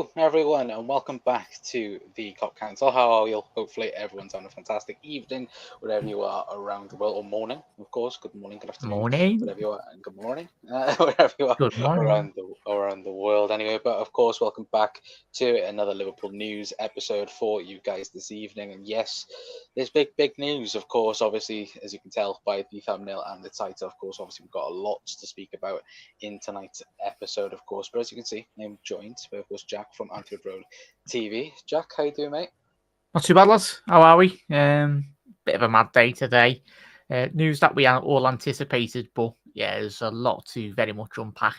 Hello, everyone, and welcome back to the Cop Council. How are you? Hopefully, everyone's having a fantastic evening, wherever you are around the world, or morning, of course. Good morning, good afternoon, Morning. whatever you are, and good morning, wherever you are Good morning. around the world. Anyway, but of course, welcome back to another Liverpool news episode for you guys this evening. And yes, there's big news, of course. Obviously, as you can tell by the thumbnail and the title, of course, obviously we've got a lot to speak about in tonight's episode, of course. But as you can see, I'm joined by, of course, Jack from Anfield Road TV. Jack, how you doing, mate? Not too bad, lads. How are we? Bit of a mad day today. News that we all anticipated, but yeah, there's a lot to very much unpack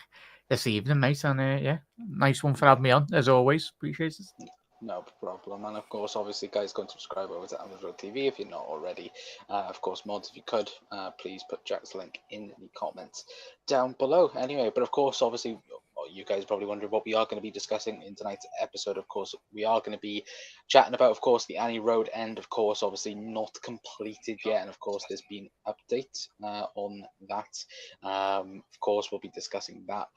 this evening, mate. And yeah, nice one for having me on, as always. Appreciate it. No problem. And of course, obviously, guys, go and subscribe over to Anfield Road TV if you're not already. Of course, mods, if you could, please put Jack's link in the comments down below. Anyway, but of course, obviously, you guys are probably wondering what we are going to be discussing in tonight's episode. Of course, we are going to be chatting about, of course, the Anfield Road end, of course, obviously not completed yet. And of course, there's been an update on that. Of course, we'll be discussing that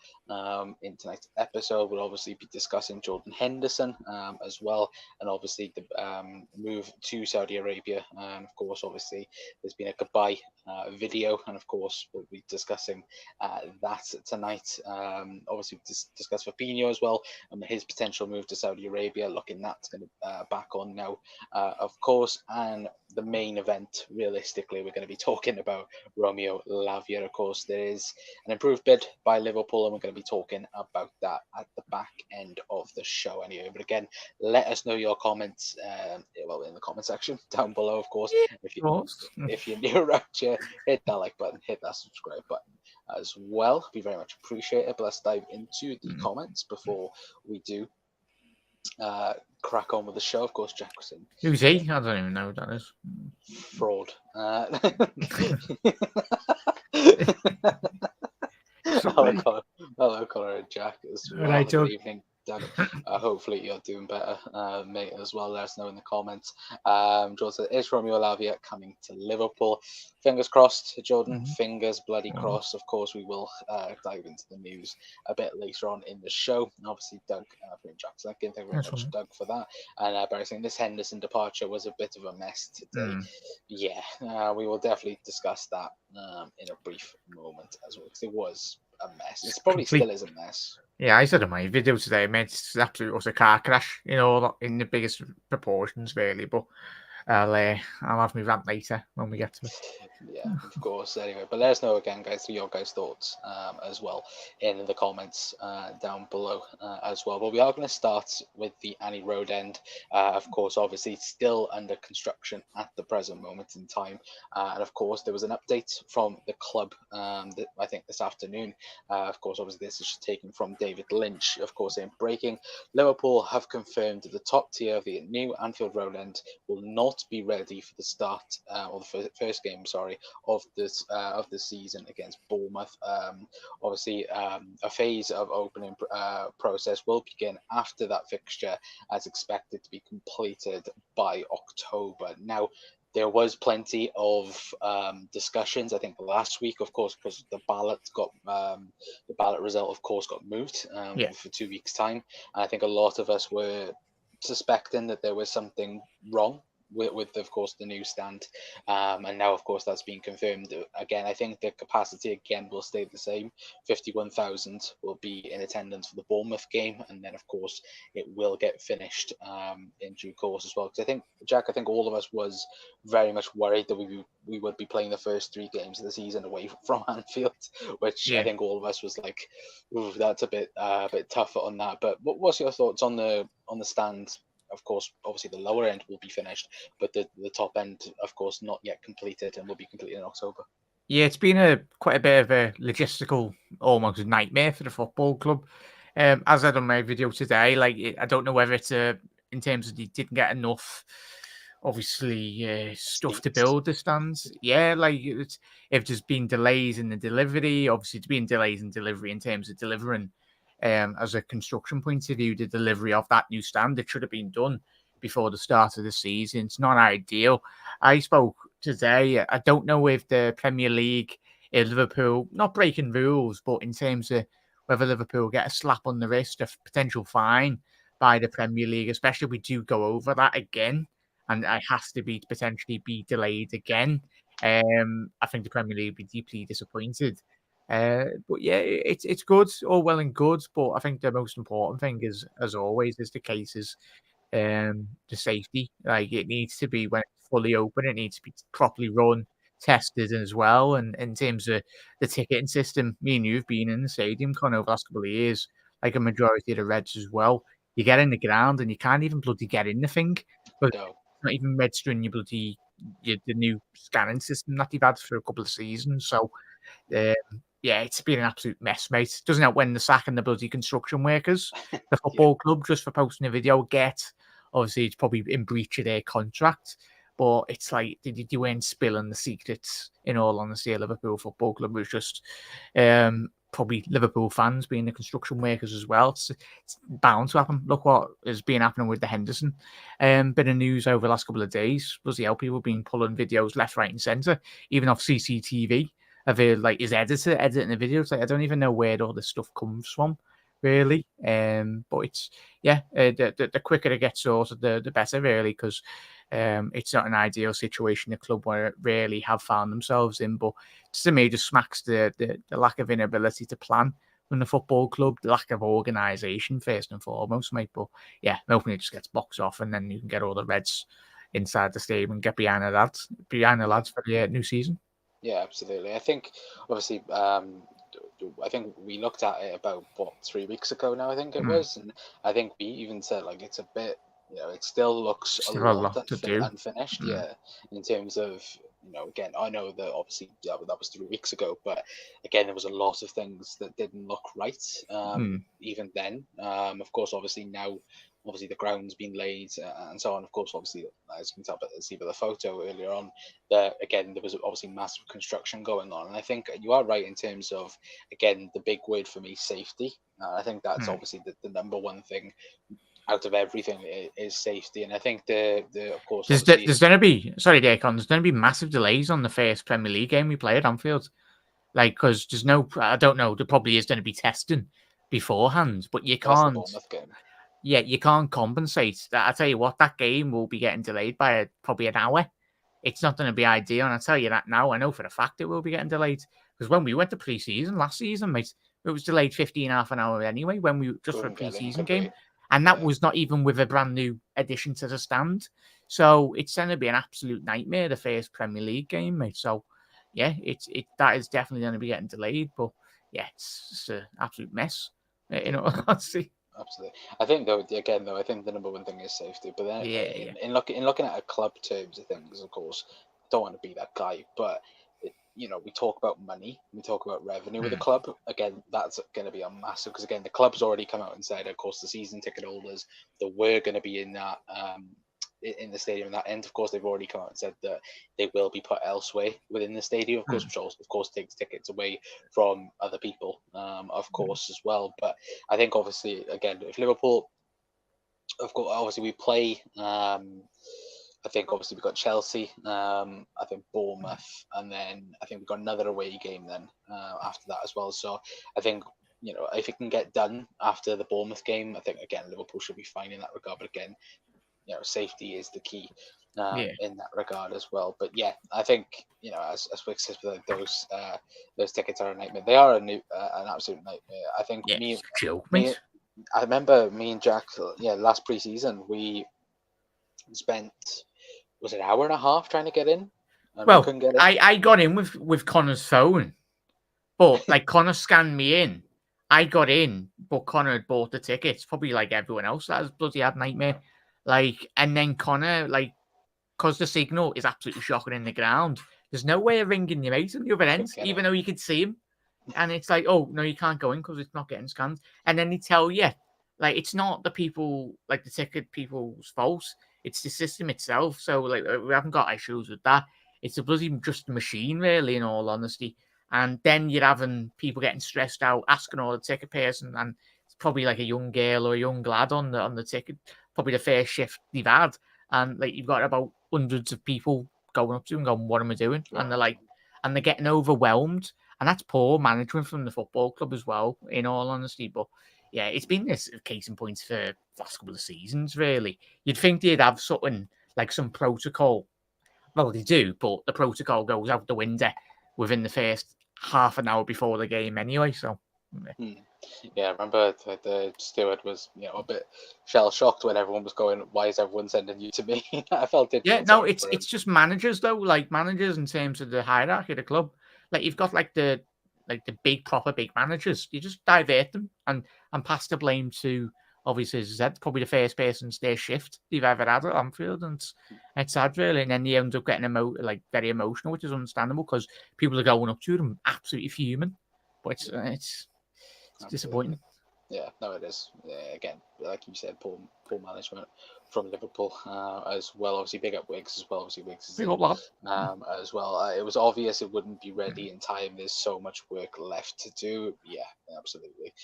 in tonight's episode. We'll obviously be discussing Jordan Henderson as well, and obviously the move to Saudi Arabia. And of course, obviously, there's been a goodbye video, and of course, we'll be discussing that tonight. Obviously, discuss Fabinho as well, and his potential move to Saudi Arabia. Looking that's going to back on now, of course. And the main event, realistically, we're going to be talking about Romeo Lavia. Of course, there is an improved bid by Liverpool, and we're going to be talking about that at the back end of the show anyway. But again, let us know your comments, well, in the comment section down below, of course. If you're new around here, hit that like button, hit that subscribe button as well. Be very much appreciated. But let's dive into the comments before we do crack on with the show. Of course, Jackson. Who's he? I don't even know who that is. Fraud. Hello, Conor and Jack. Right, good evening. Hopefully you're doing better, mate, as well. Let us know in the comments. Jordan said, is Romeo Lavia coming to Liverpool? Fingers crossed, Jordan. Fingers bloody crossed. Of course, we will dive into the news a bit later on in the show. And obviously, Doug, Jackson, thank you very much, Doug, for that. And Barry saying this Henderson departure was a bit of a mess today. Yeah, we will definitely discuss that in a brief moment as well, because it was a mess. It probably still is a mess. Yeah, I said in my video today, mate, it's absolutely a car crash, in the biggest proportions, really. But I'll have me rant later when we get to it. Yeah, of course. Anyway, but let us know again, guys, your guys' thoughts as well in the comments down below as well. But we are going to start with the Anfield Road end. Of course, obviously, still under construction at the present moment in time. And of course, there was an update from the club, that I think this afternoon. Of course, obviously, this is taken from David Lynch. Of course, in breaking, Liverpool have confirmed that the top tier of the new Anfield Road end will not be ready for the start or the first game, of the season against Bournemouth. Obviously, a phase of opening process will begin after that fixture, as expected to be completed by October. Now, there was plenty of discussions, I think, last week, of course, because the ballot result, of course, got moved for 2 weeks' time. And I think a lot of us were suspecting that there was something wrong with of course the new stand, and now of course that's been confirmed again. I think the capacity again will stay the same. 51,000 will be in attendance for the Bournemouth game, and then of course it will get finished in due course as well, because I think, Jack, all of us was very much worried that we would be playing the first 3 games of the season away from Anfield, which I think all of us was like, ooh, that's a bit tougher on that. But what's your thoughts on the stand? Of course, obviously the lower end will be finished, but the top end, of course, not yet completed and will be completed in October. Yeah, it's been quite a bit of a logistical, almost nightmare for the football club. As I said on my video today, I don't know whether it's in terms of they didn't get enough, obviously, stuff to build the stands. Yeah, if there's been delays in the delivery, obviously there's been delays in delivery in terms of delivering. As a construction point of view, the delivery of that new stand, it should have been done before the start of the season. It's not ideal. I spoke today. I don't know if the Premier League, Liverpool, not breaking rules, but in terms of whether Liverpool get a slap on the wrist, a potential fine by the Premier League, especially if we do go over that again, and it has to be potentially be delayed again. I think the Premier League would be deeply disappointed. But yeah, it's good, all well and good. But I think the most important thing is, as always, is the case is the safety. Like it needs to be when it's fully open, it needs to be properly run, tested as well. And in terms of the ticketing system, me and you've been in the stadium, Conor, over the last couple of years, like a majority of the Reds as well. You get in the ground and you can't even bloody get in the thing. But No. it's not even registering your bloody the new scanning system that they've had for a couple of seasons. So yeah, it's been an absolute mess, mate. Doesn't help when the sack and the bloody construction workers, the football club, just for posting a video, get obviously it's probably in breach of their contract. But it's like they weren't spilling the secrets. In all honesty, a Liverpool Football Club was just probably Liverpool fans being the construction workers as well. It's bound to happen. Look what has been happening with the Henderson. Bit of news over the last couple of days. Bloody hell, people have been pulling videos left, right, and centre, even off CCTV. Of like his editor editing the videos. Like I don't even know where all this stuff comes from, really. But it's the quicker it gets sorted, the better, really, because it's not an ideal situation the club where really have found themselves in. But to me, it just smacks the lack of inability to plan from the football club, the lack of organisation first and foremost, mate. But yeah, hopefully it just gets boxed off, and then you can get all the Reds inside the stadium and get behind the lads for the new season. Yeah, absolutely. I think obviously, I think we looked at it about 3 weeks ago now. I think it was, and I think we even said like it's a bit, it still looks Still a a lot lot to do. unfinished. Yeah, in terms of again, I know that obviously that was 3 weeks ago, but again, there was a lot of things that didn't look right. Even then, of course, obviously now. Obviously, the ground's been laid and so on. Of course, obviously, as you can see by the photo earlier on, again, there was obviously massive construction going on. And I think you are right in terms of, again, the big word for me, safety. I think that's obviously the number one thing out of everything is safety. And I think of course, there's going to be, sorry, Decon, there's going to be massive delays on the first Premier League game we play at Anfield. Like, because there's I don't know, there probably is going to be testing beforehand, but you can't. That's the Bournemouth game. Yeah, you can't compensate. I tell you what, that game will be getting delayed by probably an hour. It's not going to be ideal, and I tell you that now. I know for a fact it will be getting delayed because when we went to pre-season last season, mate, it was delayed 15.5 an hour anyway. When we just for a pre-season game, and that was not even with a brand new addition to the stand. So it's going to be an absolute nightmare, the first Premier League game, mate. So yeah, that is definitely going to be getting delayed. But yeah, it's an absolute mess. Honestly. Absolutely. I think I think the number one thing is safety. But then in looking at a club terms of things, of course, I don't want to be that guy, but we talk about money, we talk about revenue with the club. Again, that's going to be a massive, because again, the club's already come out and said, of course, the season ticket holders that we're going to be in that in the stadium. And that end, of course, they've already come out and said that they will be put elsewhere within the stadium, of course, which also, of course, takes tickets away from other people, of course, as well. But I think, obviously, again, if Liverpool, of course, obviously we play. I think obviously we've got Chelsea, I think Bournemouth, and then I think we've got another away game then after that as well. So I think, if it can get done after the Bournemouth game, I think, again, Liverpool should be fine in that regard. But again, safety is the key in that regard as well. But yeah, I think, as Wick says, those tickets are a nightmare. They are an absolute nightmare. I think I remember me and Jack, last pre-season, we spent, was it an hour and a half trying to get in? And well, we couldn't get in. I got in with Connor's phone, but like Connor scanned me in. I got in, but Connor had bought the tickets, probably like everyone else. That was bloody had nightmare. Like, and then Connor, like, because the signal is absolutely shocking in the ground, there's no way of ringing your mate on the other end, even though you could see him. And it's like, oh, no, you can't go in because it's not getting scanned. And then they tell you, like, it's not the people, like the ticket people's fault. It's the system itself. So, like, we haven't got issues with that. It's a bloody just a machine, really, in all honesty. And then you're having people getting stressed out, asking all the ticket person, and it's probably like a young girl or a young lad on the ticket, probably the first shift they've had. And like you've got about hundreds of people going up to them, going, "What am I doing?" And they're like, and they're getting overwhelmed. And that's poor management from the football club as well, in all honesty. But yeah, it's been this case in point for the last couple of seasons, really. You'd think they'd have something like some protocol. Well, they do, but the protocol goes out the window within the first half an hour before the game anyway, so... Yeah, I remember the steward was, a bit shell shocked when everyone was going, "Why is everyone sending you to me?" I felt it. Yeah, no, it's just managers though, like managers in terms of the hierarchy of the club. Like you've got like the proper big managers. You just divert them and pass the blame to, obviously, as I said, probably the first person's their shift they've ever had at Anfield, and it's sad really. And then they end up getting very emotional, which is understandable because people are going up to them absolutely fuming. But it's disappointing. Yeah, no, it is. Yeah, again, like you said, poor management from Liverpool as well. Obviously, big up Wiggs as well. Obviously, Wiggs is Big up, lad. as well. It was obvious it wouldn't be ready in time. There's so much work left to do. Yeah, absolutely.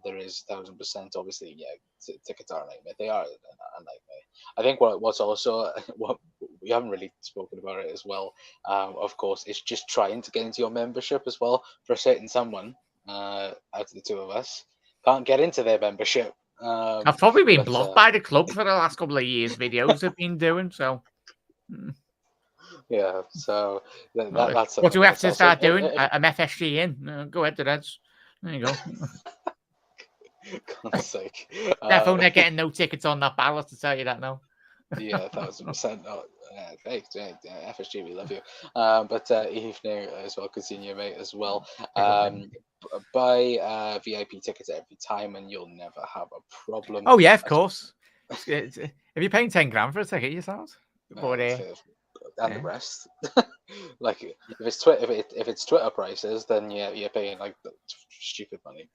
There is 1000%. Obviously, yeah, tickets are a nightmare. They are a nightmare. I think what's also what we haven't really spoken about it as well. Of course, it's just trying to get into your membership as well. Frustrating someone out of the two of us. Can't get into their membership. I've probably been blocked by the club for the last couple of years. Videos have been doing so. Yeah, so that's what do we have to start doing? I'm FSG in. Go ahead, the Reds. There you go. God's sake. Definitely not getting no tickets on that ballot to tell you that now. Yeah, 1000%. Hey, FSG, we love you. But evening as well, continue, mate, as well. Buy VIP tickets every time, and you'll never have a problem. Oh yeah, of course. If you're paying $10,000 for a ticket, yourselves. And the rest. Like if it's Twitter prices, then you're paying like stupid money.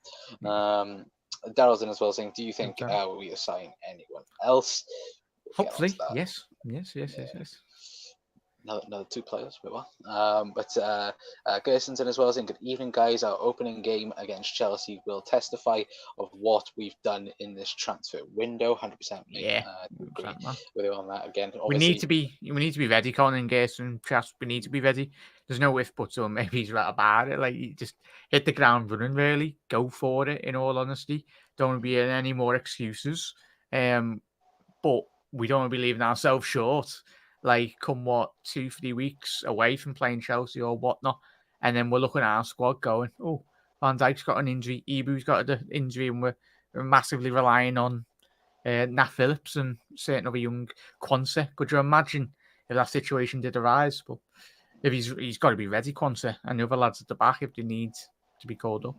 Daryl's in as well saying, do you think we assign anyone else? Hopefully, yes. Another two players, we were. But Gerson's in as well saying, good evening, guys. Our opening game against Chelsea will testify of what we've done in this transfer window. 100%. Yeah, agree with you on that again. We need to be ready, Conor and Gerson. We need to be ready. There's no if buts or maybe he's right about it. Like you just hit the ground running, really. Go for it. In all honesty, don't want to be in any more excuses. But we don't want to be leaving ourselves short. Like, come 2-3 weeks away from playing Chelsea or whatnot, and then we're looking at our squad going, "Oh, Van Dijk's got an injury, Ibu's got an injury, and we're massively relying on Nat Phillips and certain other young Quansah." Could you imagine if that situation did arise? But if he's got to be ready, Quansah, and the other lads at the back if they need to be called up.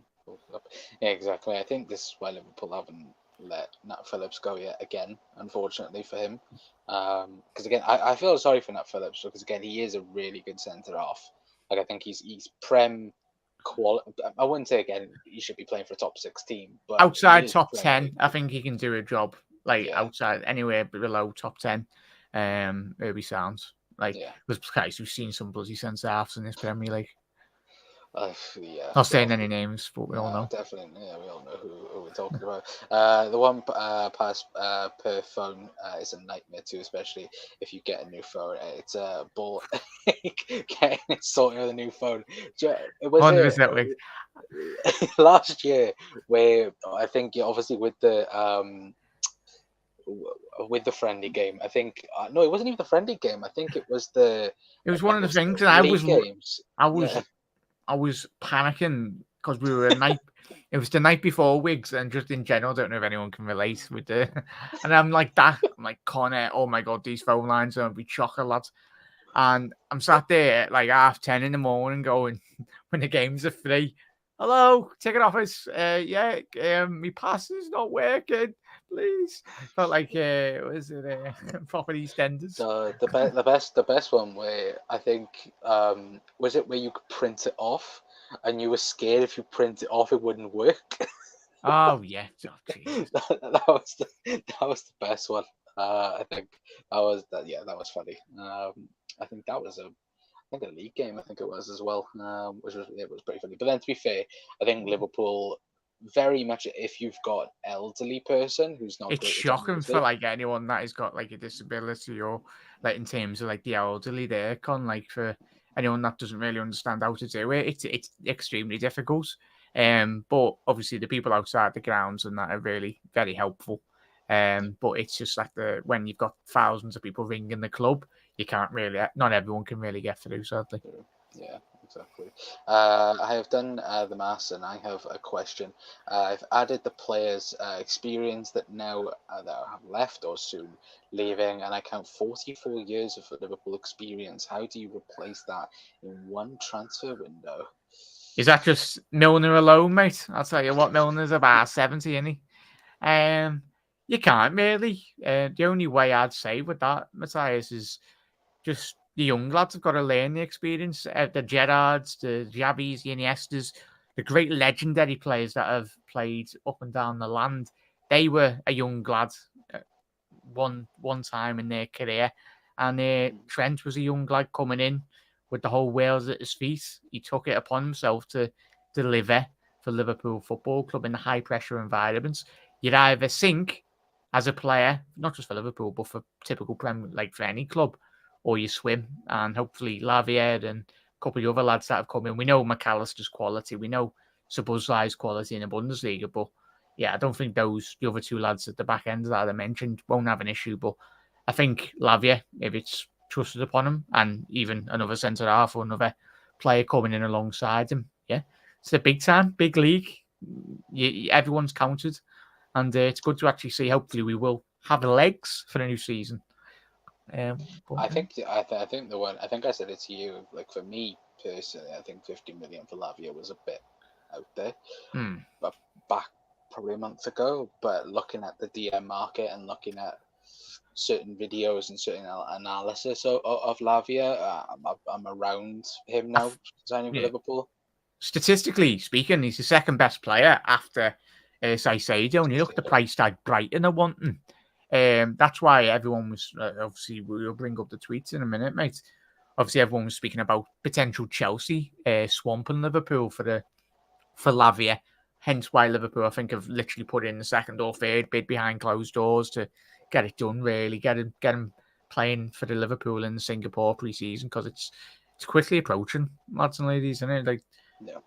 Yeah, exactly. I think this is why Liverpool haven't let Nat Phillips go yet again, unfortunately for him. Because again, I feel sorry for Nat Phillips because again, he is a really good centre half. Like I think he's prem quality. I wouldn't say again he should be playing for a top 6 team, but outside top 10, I think he can do a job. Like outside anywhere below top 10, it'll be sounds. Like because we've seen some bloody centre halves in this Premier League. Not saying any names, but we all know. Definitely, we all know who we're talking about. The one pass per phone is a nightmare too, especially if you get a new phone. It's a ball getting it sorted with a new phone. It was 100% last year where I think obviously with the friendly game. I think no, it wasn't even the friendly game. I think it was the. It was one of the things, and I was panicking because we were it was the night before Wigs, and just in general, I don't know if anyone can relate with the. And I'm like Connor, oh my god, these phone lines are gonna be chocker, lads. And I'm sat there at like 10:30 in the morning, going when the games are free. Hello, ticket office. My pass is not working. Please. Felt like was it proper EastEnders? The best one where I think was it where you could print it off and you were scared if you print it off it wouldn't work. Oh yeah, that was the best one. I think that was funny. I think that was a league game. I think it was as well, which was pretty funny. But then to be fair, I think Liverpool very much if you've got elderly person who's not. It's shocking for like anyone that has got like a disability or like in terms of like the elderly there, like for anyone that doesn't really understand how to do it, it's extremely difficult. But obviously the people outside the grounds and that are really very helpful. But it's just like when you've got thousands of people ringing the club, you can't really, not everyone can really get through, sadly. Yeah, exactly. I have done the maths, and I have a question. I've added the players' experience that now that have left or soon leaving, and I count 44 years of Liverpool experience. How do you replace that in one transfer window? Is that just Milner alone, mate? I'll tell you what, Milner's about 70, isn't he? You can't really. The only way I'd say with that, Matthias, is just the young lads have got to learn the experience. The Gerrards, the Xavis, the Iniestas, the great legendary players that have played up and down the land. They were a young lad one time in their career, and Trent was a young lad coming in with the whole world at his feet. He took it upon himself to deliver for Liverpool Football Club in the high pressure environments. You'd either sink as a player, not just for Liverpool, but for typical Premier, like for any club, or you swim. And hopefully Lavia and a couple of other lads that have come in. We know McAllister's quality. We know Szoboszlai's quality in the Bundesliga. But yeah, I don't think the other two lads at the back end that I mentioned won't have an issue. But I think Lavia, if it's trusted upon him, and even another centre half or another player coming in alongside him, yeah, it's a big time, big league. Everyone's counted. And it's good to actually see. Hopefully, we will have legs for the new season. I think the one I think I said it to you. Like for me personally, I think 50 million for Lavia was a bit out there, but back probably a month ago. But looking at the DM market and looking at certain videos and certain analysis of Lavia, I'm around him now signing for Liverpool. Statistically speaking, he's the second best player after Saicedo. And you look at the price tag Brighton are wanting. That's why everyone was obviously we'll bring up the tweets in a minute, mate. Obviously, everyone was speaking about potential Chelsea swamping Liverpool for Lavia. Hence why Liverpool, I think, have literally put in the second or third bid behind closed doors to get it done. Really, get him playing for the Liverpool in the Singapore pre-season, because it's quickly approaching, lads and ladies, isn't it? Like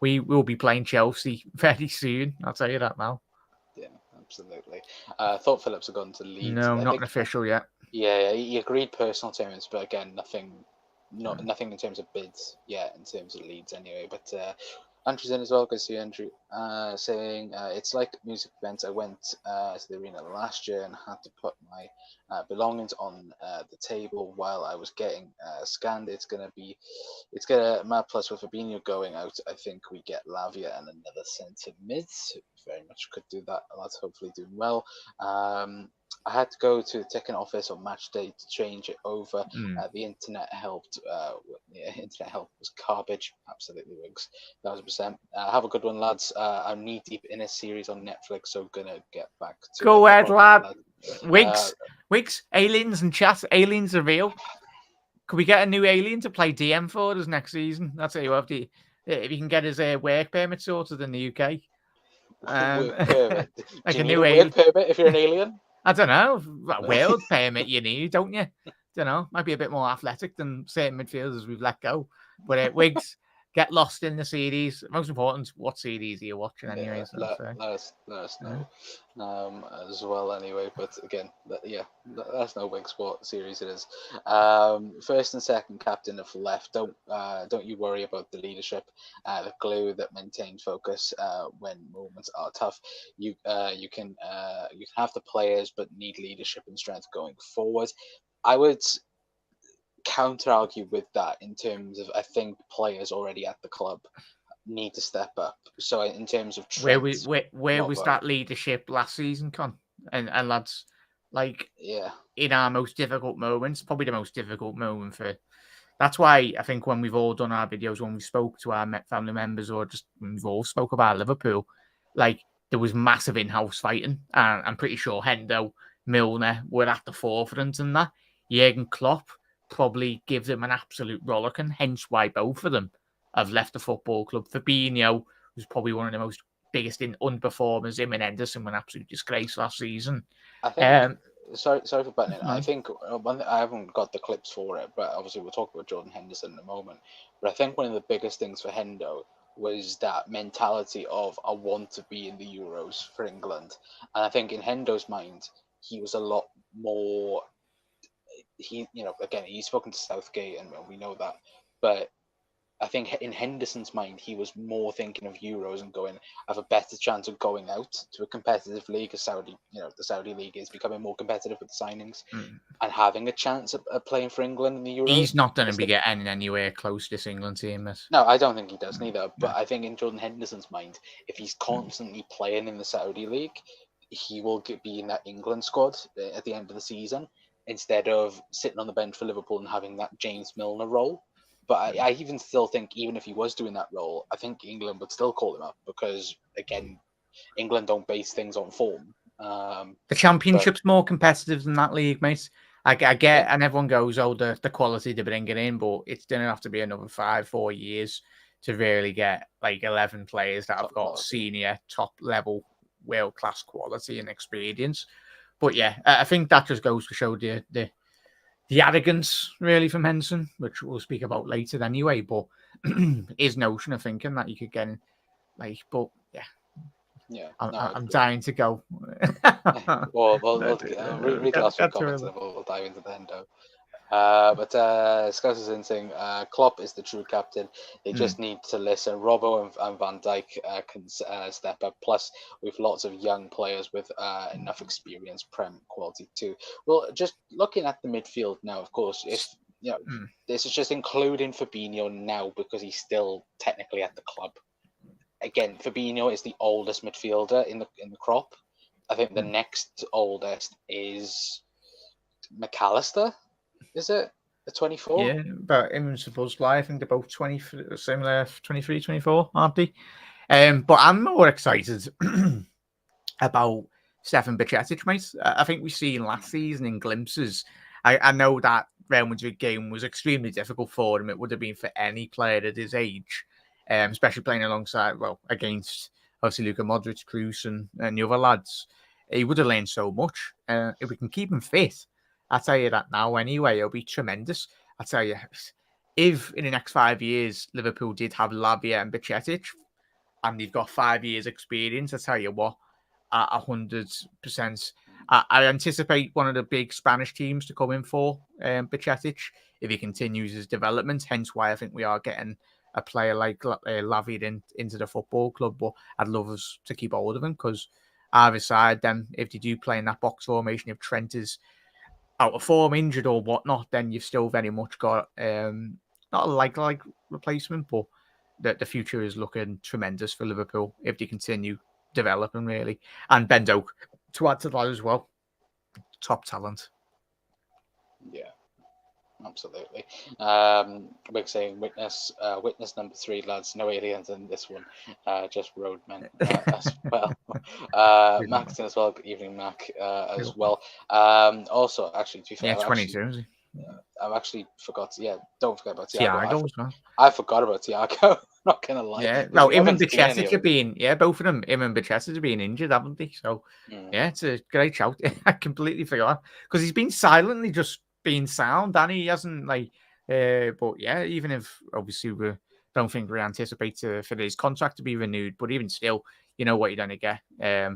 we will be playing Chelsea very soon. I'll tell you that now. Yeah, absolutely. I thought Phillips had gone to Leeds. No, not official yet. Yeah, he agreed personal terms, but again, nothing in terms of bids yet, in terms of Leeds anyway. But Andrew's in as well. Good to see you, Andrew. Saying it's like music events. I went to the arena last year and had to put my belongings on the table while I was getting scanned. It's gonna mad. Plus with Fabinho going out, I think we get Lavia and another centre mid. Very much could do that. That's hopefully doing well. I had to go to the ticket office on match day to change it over. The internet helped. Internet help was garbage. Absolutely, Wigs. 1000%. Have a good one, lads. I'm knee deep in a series on Netflix, so gonna get back to go ahead, lad. Wigs, aliens and chat. Aliens are real. Could we get a new alien to play DM for us next season? That's what you have to. If you can get his work permit sorted in the UK. Work permit. Like Do you a need new a work permit if you're an alien? I don't know. A world permit you need, don't you? Don't know. Might be a bit more athletic than certain midfielders we've let go. But Wigs, get lost in the series. Most important, what series are you watching anyway? Let us know as well anyway. But again, let us know what series it is. First and second captain have left. Don't you worry about the leadership, the glue that maintains focus when moments are tough. You can have the players, but need leadership and strength going forward. I would counter argue with that in terms of I think players already at the club need to step up. So in terms of Trent, where was that leadership last season, Con? And lads, like in our most difficult moments, probably the most difficult moment for. That's why I think when we've all done our videos, when we spoke to our family members, or just when we've all spoke about Liverpool, like there was massive in-house fighting, and I'm pretty sure Hendo, Milner were at the forefront in that. Jurgen Klopp probably give them an absolute rollicking, hence why both of them have left the football club. Fabinho was probably one of the most biggest underperformers. Him and Henderson were an absolute disgrace last season. I think, sorry for butting in. I think I haven't got the clips for it, but obviously we'll talk about Jordan Henderson in a moment. But I think one of the biggest things for Hendo was that mentality of I want to be in the Euros for England, and I think in Hendo's mind he was a lot more. Again, he's spoken to Southgate, and we know that, but I think in Henderson's mind, he was more thinking of Euros and going, I have a better chance of going out to a competitive league, as the Saudi league is becoming more competitive with the signings, and having a chance at playing for England in the Euros. He's not going to be getting anywhere close to this England team. No, I don't think he does neither. But I think in Jordan Henderson's mind, if he's constantly playing in the Saudi league, he will be in that England squad at the end of the season instead of sitting on the bench for Liverpool and having that James Milner role. But I even still think, even if he was doing that role, I think England would still call him up because, again, England don't base things on form. The Championship's more competitive than that league, mate. I get, and everyone goes, oh, the quality they're bringing in, but it's going to have to be another 4 years to really get like 11 players that have got senior, top-level, world-class quality and experience. But yeah, I think that just goes to show the arrogance, really, from Henderson, which we'll speak about later anyway, but his notion of thinking that you could get in, but yeah. Yeah, I'm dying to go. we'll read the last few comments and we'll dive into the Hendo. But Scouse is in saying Klopp is the true captain. They just need to listen. Robbo and Van Dijk can step up. Plus, we've lots of young players with enough experience, Prem quality too. Well, just looking at the midfield now, of course, if this is just including Fabinho now because he's still technically at the club. Again, Fabinho is the oldest midfielder in the crop. I think the next oldest is McAllister. Is it a 24? Yeah, but him and Sabuzlai, I think they're both 23, similar 23, 24, aren't they? But I'm more excited about Stefan Bajcetic, mate. I think we've seen last season in glimpses. I know that Real Madrid game was extremely difficult for him. It would have been for any player at his age, especially playing against obviously Luka Modric, Kroos, and the other lads. He would have learned so much. If we can keep him fit, I'll tell you that now anyway, it'll be tremendous. I'll tell you, if in the next 5 years Liverpool did have Lavia and Bajcetic, and they've got 5 years experience, I'll tell you what, at 100%, I anticipate one of the big Spanish teams to come in for Bajcetic if he continues his development, hence why I think we are getting a player like Lavia into the football club, but I'd love us to keep hold of him because either side, then if they do play in that box formation, if Trent is out of form, injured or whatnot, then you've still very much got not a like replacement, but the future is looking tremendous for Liverpool if they continue developing, really. And Ben Doak, to add to that as well, top talent. Yeah, absolutely. We're saying witness number 3, lads. No aliens in this one, just roadmen as well. Mac's in as well. Good evening, Mac, as well. Also, actually, to be fair, 22, is he? I've actually forgot. Don't forget about Thiago as well. I forgot about Thiago. Not gonna lie. Yeah, well, him and Bajcetic have been, both of them, him and Bajcetic have been injured, haven't they? So, it's a great shout. I completely forgot because he's been silently just being sound, and he hasn't but yeah, even if obviously we don't think we anticipate for his contract to be renewed, but even still, you know what you're going to get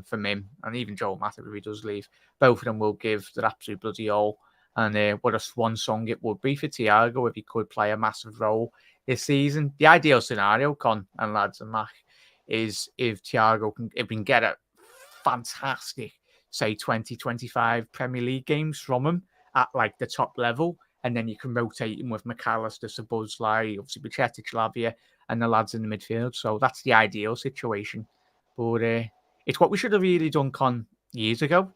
from him, and even Joel Matip if he does leave, both of them will give their absolute bloody all. And what a swan song it would be for Thiago if he could play a massive role this season. The ideal scenario, Con and lads and Mac, is if Thiago can get a fantastic, say, 20-25 Premier League games from him at like the top level, and then you can rotate him with McAllister, Sabuzlai, obviously Bajcetic, Lavia, and the lads in the midfield. So that's the ideal situation. But it's what we should have really done, Con, years ago.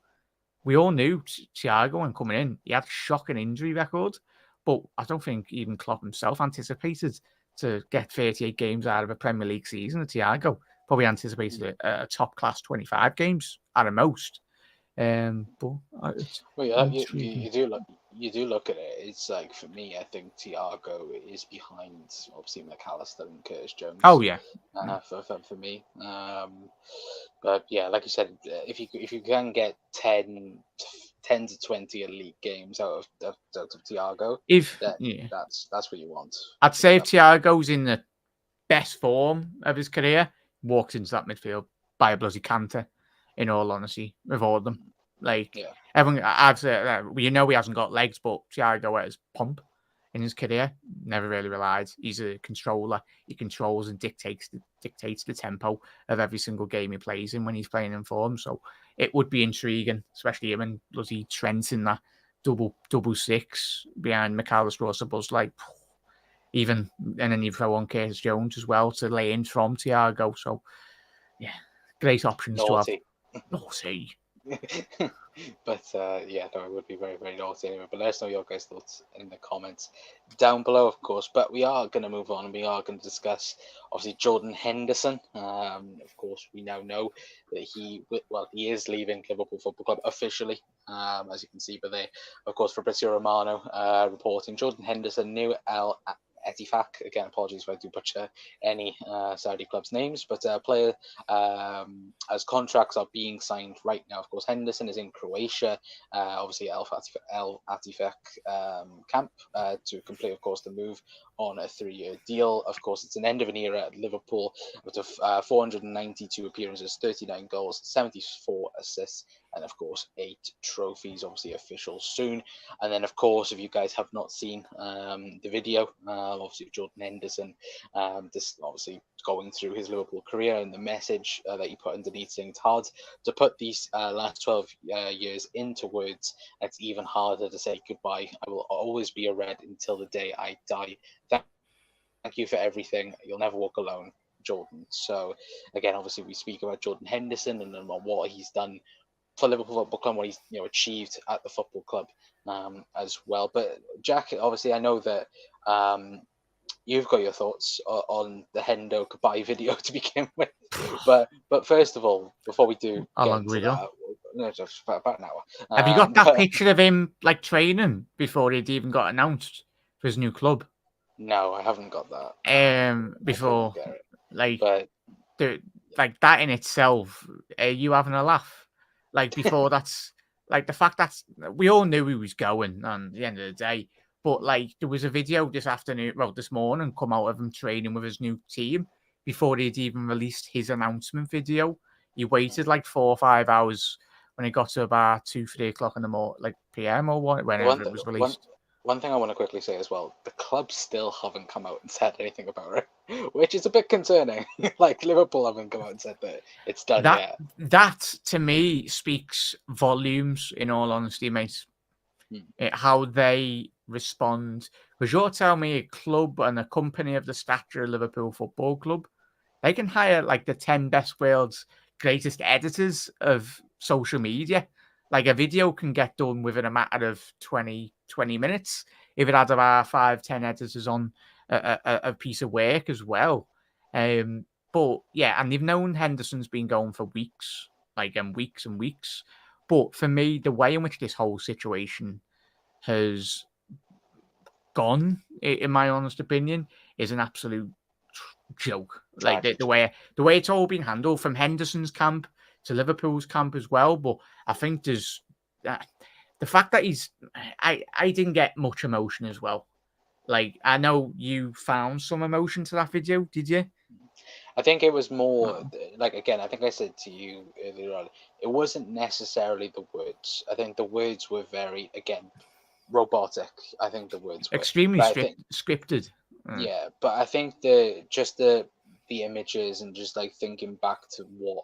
We all knew Thiago when coming in, he had a shocking injury record, but I don't think even Klopp himself anticipated to get 38 games out of a Premier League season at Thiago. Probably anticipated a top class 25 games at a most. You do look at it. It's like, for me, I think Thiago is behind obviously McAllister and Curtis Jones. Oh yeah, for me. But yeah, like you said, if you can get 10 to 20 elite games out of Thiago, that's what you want. I'd say if Thiago's in the best form of his career, walked into that midfield by a bloody canter, in all honesty, with all of them. Like, Yeah. everyone, I've said, he hasn't got legs, but Thiago has pump in his career. Never really relied. He's a controller. He controls and dictates the tempo of every single game he plays in when he's playing in form. So it would be intriguing, especially him and bloody Trent in that double six behind McAllister or Buzz, like, even, and then you throw on Curtis Jones as well to lay in from Thiago. So yeah, great options to have. Naughty. Naughty. But yeah, no, it would be very, very naughty anyway. But let us know your guys' thoughts in the comments down below, of course. But we are going to move on, and we are going to discuss, obviously, Jordan Henderson. Of course, we now know that he is leaving Liverpool Football Club officially, as you can see. But they, of course, Fabrizio Romano reporting Jordan Henderson, new Al Ettifaq. Again, apologies if I do butcher any Saudi clubs' names, but player as contracts are being signed right now. Of course, Henderson is in Croatia, obviously El Ettifaq camp to complete, of course, the move on a 3-year deal. Of course, it's an end of an era at Liverpool with 492 appearances, 39 goals, 74 assists, and of course 8 trophies, obviously official soon. And then, of course, if you guys have not seen the video, obviously Jordan Henderson, just obviously going through his Liverpool career and the message that he put underneath, saying it's hard to put these last 12 years into words. It's even harder to say goodbye. I will always be a Red until the day I die. Thank you for everything. You'll never walk alone, Jordan. So again, obviously we speak about Jordan Henderson and what he's done for Liverpool Football Club, what he's achieved at the football club as well. But Jack, obviously, I know that you've got your thoughts on the Hendo goodbye video to begin with. But first of all, before we do How get long into we go? that, no, just about an hour. Have you got that picture of him like training before he'd even got announced for his new club? No, I haven't got that. Before, like, but like that in itself, you having a laugh? Like before, that's like the fact that we all knew he was going. And at the end of the day, but like there was a video this morning, come out of him training with his new team before he'd even released his announcement video. He waited like 4 or 5 hours when it got to about 2-3 o'clock in the morning, like PM or whenever it was released. One thing I want to quickly say as well, the club still haven't come out and said anything about it, which is a bit concerning. Like Liverpool haven't come out and said that it's done yet. That to me speaks volumes, in all honesty, mate. How they respond. Because you're telling me a club and a company of the stature of Liverpool Football Club, they can hire like the 10 best world's greatest editors of social media. Like a video can get done within a matter of 20 minutes if it had about 5-10 editors on a piece of work as well. But yeah, and they've known Henderson's been going for weeks, weeks and weeks. But for me, the way in which this whole situation has gone, in my honest opinion, is an absolute joke. Like the way it's all been handled from Henderson's camp to Liverpool's camp as well. But I think there's the fact that I didn't get much emotion as well. Like I know you found some emotion to that video, did you? I think it was more like, again, I think I said to you earlier on, it wasn't necessarily the words. I think the words were very, again, robotic. I think the words were extremely scripted. Yeah, but I think the images and just like thinking back to what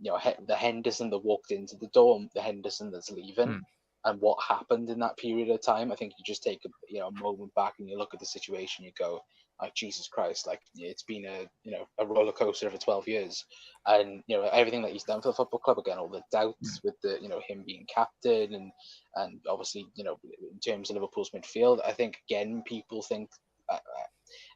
the Henderson that walked into the door, the Henderson that's leaving, and what happened in that period of time. I think you just take a moment back and you look at the situation. You go, like, Jesus Christ, like it's been a roller coaster for 12 years, and everything that he's done for the football club. Again, all the doubts with the him being captain and obviously in terms of Liverpool's midfield. I think again people think.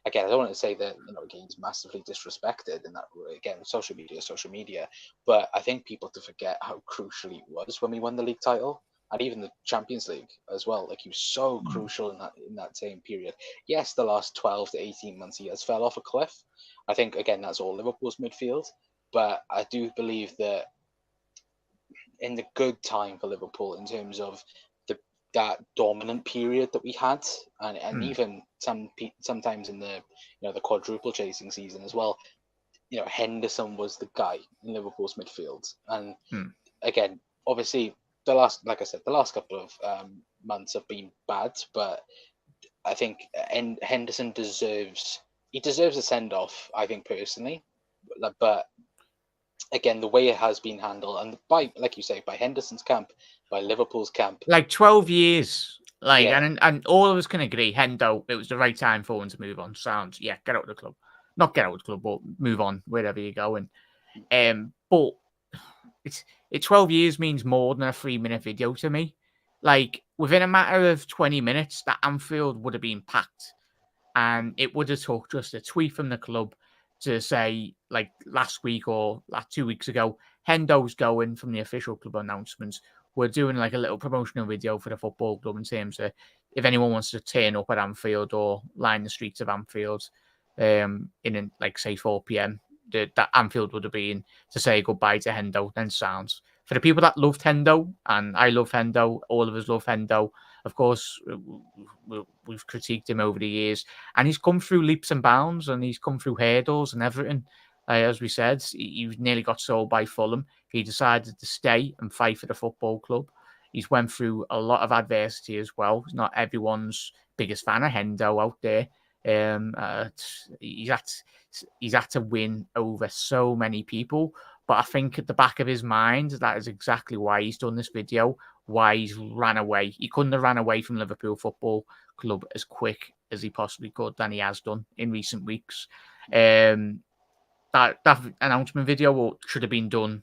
Again, I don't want to say that again he's massively disrespected in that. Again, social media, but I think people to forget how crucial he was when we won the league title and even the Champions League as well. Like he was so crucial in that same period. Yes, the last 12 to 18 months he has fell off a cliff. I think again that's all Liverpool's midfield, but I do believe that in the good time for Liverpool in terms of that dominant period that we had, and even sometimes in the the quadruple chasing season as well. Henderson was the guy in Liverpool's midfield, and again, obviously, like I said, the last couple of months have been bad, but I think Henderson deserves a send off. I think personally, but again, the way it has been handled, and like you say, by Henderson's camp, by Liverpool's camp, like 12 years, Yeah. and all of us can agree, Hendo, it was the right time for him to move on. Sounds, yeah, get out of the club, not get out of the club, but move on wherever you're going. But it's 12 years means more than a 3-minute video to me. Like, within a matter of 20 minutes, that Anfield would have been packed, and it would have took just a tweet from the club to say, like last week or 2 weeks ago, Hendo's going, from the official club announcements. We're doing like a little promotional video for the football club in terms of if anyone wants to turn up at Anfield or line the streets of Anfield in like say 4 p.m. That Anfield would have been to say goodbye to Hendo. Then sounds for the people that loved Hendo, and I love Hendo, all of us love Hendo. Of course, we've critiqued him over the years, and he's come through leaps and bounds, and he's come through hurdles and everything. As we said, he nearly got sold by Fulham. He decided to stay and fight for the football club. He's went through a lot of adversity as well. He's not everyone's biggest fan of Hendo out there. He's had to win over so many people, but I think at the back of his mind, that is exactly why he's done this video, why he's ran away. He couldn't have ran away from Liverpool Football Club as quick as he possibly could than he has done in recent weeks. That announcement video should have been done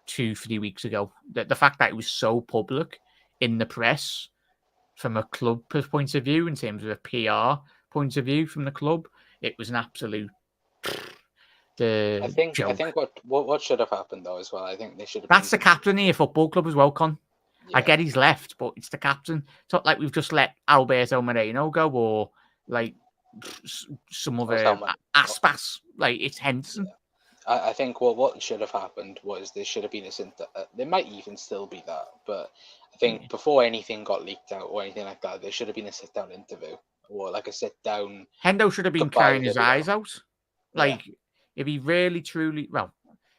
2-3 weeks ago. The fact that it was so public in the press from a club point of view, in terms of a PR point of view from the club, it was an absolute I think joke. what should have happened though as well. I think they should have. That's the captain of your football club as well, Con. Yeah. I get he's left, but it's the captain. It's not like we've just let Alberto Moreno go or like some other Aspas. Like it's Henderson. Yeah. I think what should have happened was there should have been there might even still be that, but I think before anything got leaked out or anything like that, there should have been a sit-down interview or like a sit-down. Hendo should have been crying his eyes out. Like, if he really, truly, well,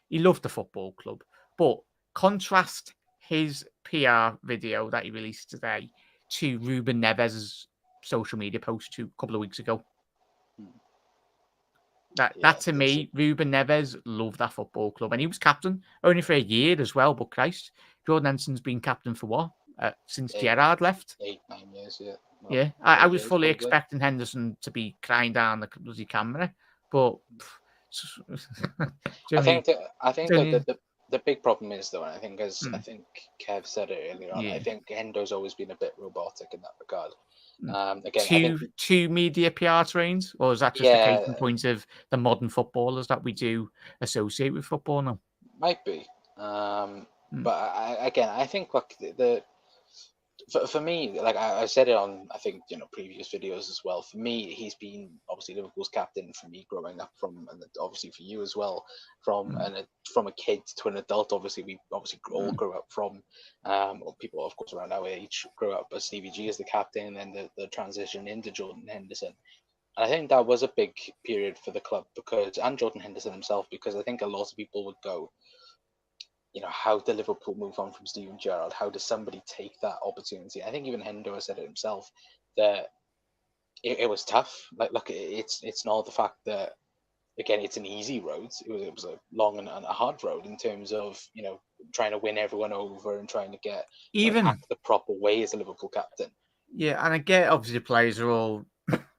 he loved the football club, but contrast his PR video that he released today to Ruben Neves' social media post a couple of weeks ago. That to me, Ruben Neves loved that football club, and he was captain only for a year as well. But Christ, Jordan Henderson's been captain for what? Since Gerrard left? 8-9 years, yeah. Well, yeah, I was fully expecting Henderson to be crying down the bloody camera, but I think the big problem is though, and I think I think Kev said it earlier on, I think Hendo's always been a bit robotic in that regard. Again, too media PR trained, or is that just a case in point of the modern footballers that we do associate with football now? Might be, but I think like for me, like I said it on I think previous videos as well. For me, he's been obviously Liverpool's captain for me growing up from, and obviously for you as well, from a kid to an adult. Obviously, we all grew up from, or people of course around our age grew up as Stevie G as the captain, and then the transition into Jordan Henderson. And I think that was a big period for the club and Jordan Henderson himself, because I think a lot of people would go, how did Liverpool move on from Steven Gerrard? How does somebody take that opportunity? I think even Hendo has said it himself that it was tough. Like, look, it's not the fact that, again, it's an easy road. It was a long and a hard road in terms of trying to win everyone over and trying to get act the proper way as a Liverpool captain. Yeah, and I get obviously the players are all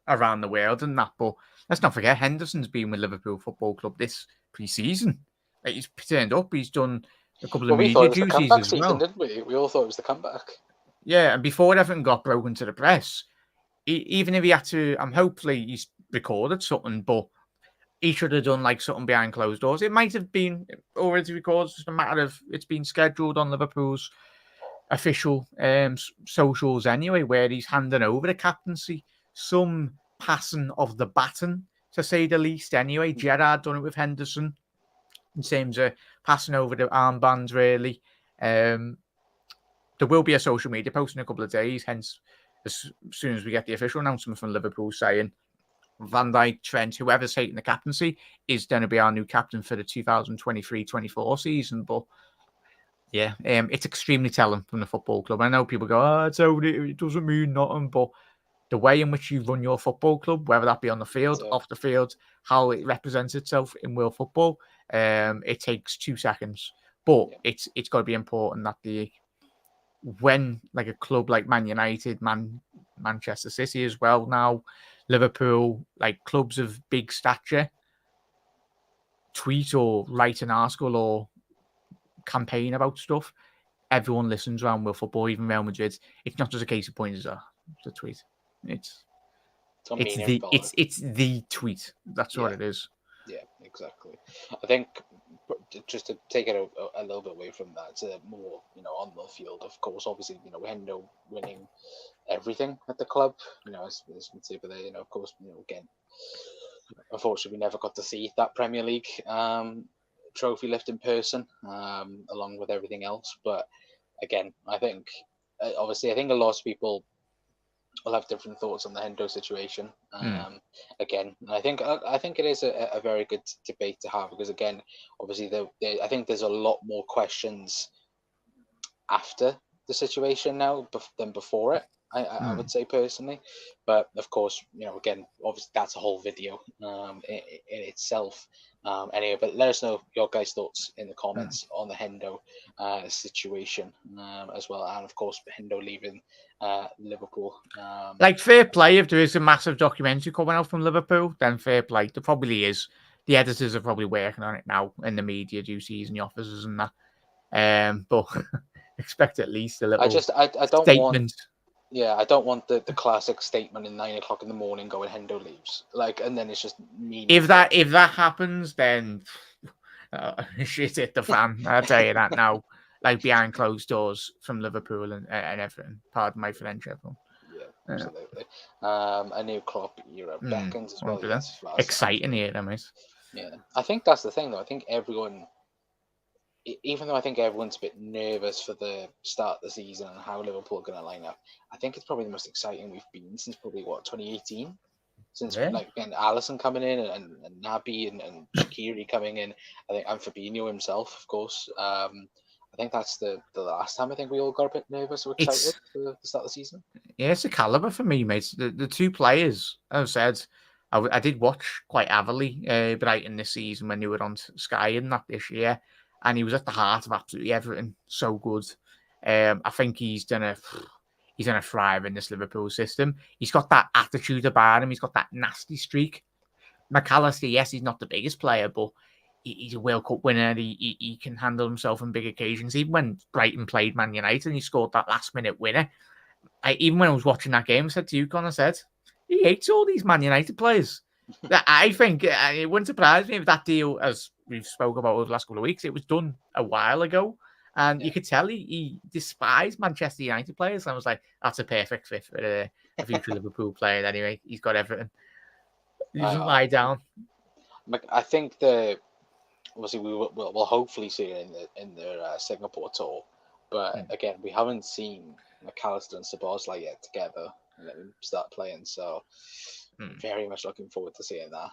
around the world and that, but let's not forget Henderson's been with Liverpool Football Club this pre-season. Like, he's turned up. He's done a couple of media duties as well. Didn't we? We all thought it was the comeback. Yeah, and before everything got broken to the press, even if he had to, hopefully he's recorded something, but he should have done like something behind closed doors. It might have been already recorded, it's just a matter of it's been scheduled on Liverpool's official socials anyway, where he's handing over the captaincy, some passing of the baton, to say the least. Anyway, Gerrard done it with Henderson in terms of passing over the armbands, really. The there will be a social media post in a couple of days. Hence, as soon as we get the official announcement from Liverpool saying Van Dijk, Trent, whoever's taking the captaincy is going to be our new captain for the 2023-24 season. But yeah, it's extremely telling from the football club. I know people go, "Oh, it doesn't mean nothing," but the way in which you run your football club, whether that be on the field, off the field, how it represents itself in world football, it takes 2 seconds. But it's got to be important that when like a club like Man United, Manchester City as well now, Liverpool, like clubs of big stature, tweet or write an article or campaign about stuff, everyone listens around world football, even Real Madrid. It's not just a case of points as a tweet. It's the tweet. That's what it is. Yeah, exactly. I think just to take it a little bit away from that, more on the field. Of course, obviously, Hendo winning everything at the club. As we say, but there, of course, again, unfortunately, we never got to see that Premier League trophy lift in person, along with everything else. But again, I think obviously, I think a lot of people will have different thoughts on the Hendo situation. Again, I think it is a very good debate to have because again, obviously, I think there's a lot more questions after the situation now than before it. I would say personally, but of course, again, obviously that's a whole video in itself. Anyway, but let us know your guys' thoughts in the comments on the Hendo situation as well, and of course Hendo leaving Liverpool. Like fair play if there is a massive documentary coming out from Liverpool, then fair play. There probably is. The editors are probably working on it now in the media duties and the offices and that. But expect at least a little. I don't statement. Want. Yeah, I don't want the classic statement at 9 o'clock in the morning going Hendo leaves, and then it's just me. If that happens, then shit hit the fan. I'll tell you that now. Like behind closed doors from Liverpool and everything. Pardon my French, everyone. Yeah, absolutely. A new Klopp era beckons as well. Yes, exciting era, mate. Yeah, I think that's the thing though. I think everyone. Even though I think everyone's a bit nervous for the start of the season and how Liverpool are going to line up, I think it's probably the most exciting we've been since probably 2018. Since again, Alisson coming in and Naby and Shaqiri coming in, I think, and Fabinho himself, of course. I think that's the last time I think we all got a bit nervous or excited for the start of the season. Yeah, it's a calibre for me, mate. The two players, as I said, I did watch quite heavily Brighton this season when they were on Sky and that this year. And he was at the heart of absolutely everything. So good. I think he's gonna thrive in this Liverpool system. He's got that attitude about him. He's got that nasty streak. McAllister, yes, he's not the biggest player, but he's a World Cup winner. He can handle himself on big occasions. Even when Brighton played Man United and he scored that last-minute winner, even when I was watching that game, I said to you, Conor, he hates all these Man United players. I think it wouldn't surprise me if that deal, as we've spoke about over the last couple of weeks, it was done a while ago. And you could tell he despised Manchester United players. And I was like, that's a perfect fit for a future Liverpool player anyway. He's got everything. He doesn't lie down. I think obviously we'll hopefully see it in their Singapore tour. But again, we haven't seen McAllister and Szoboszlai yet together and let them start playing. So very much looking forward to seeing that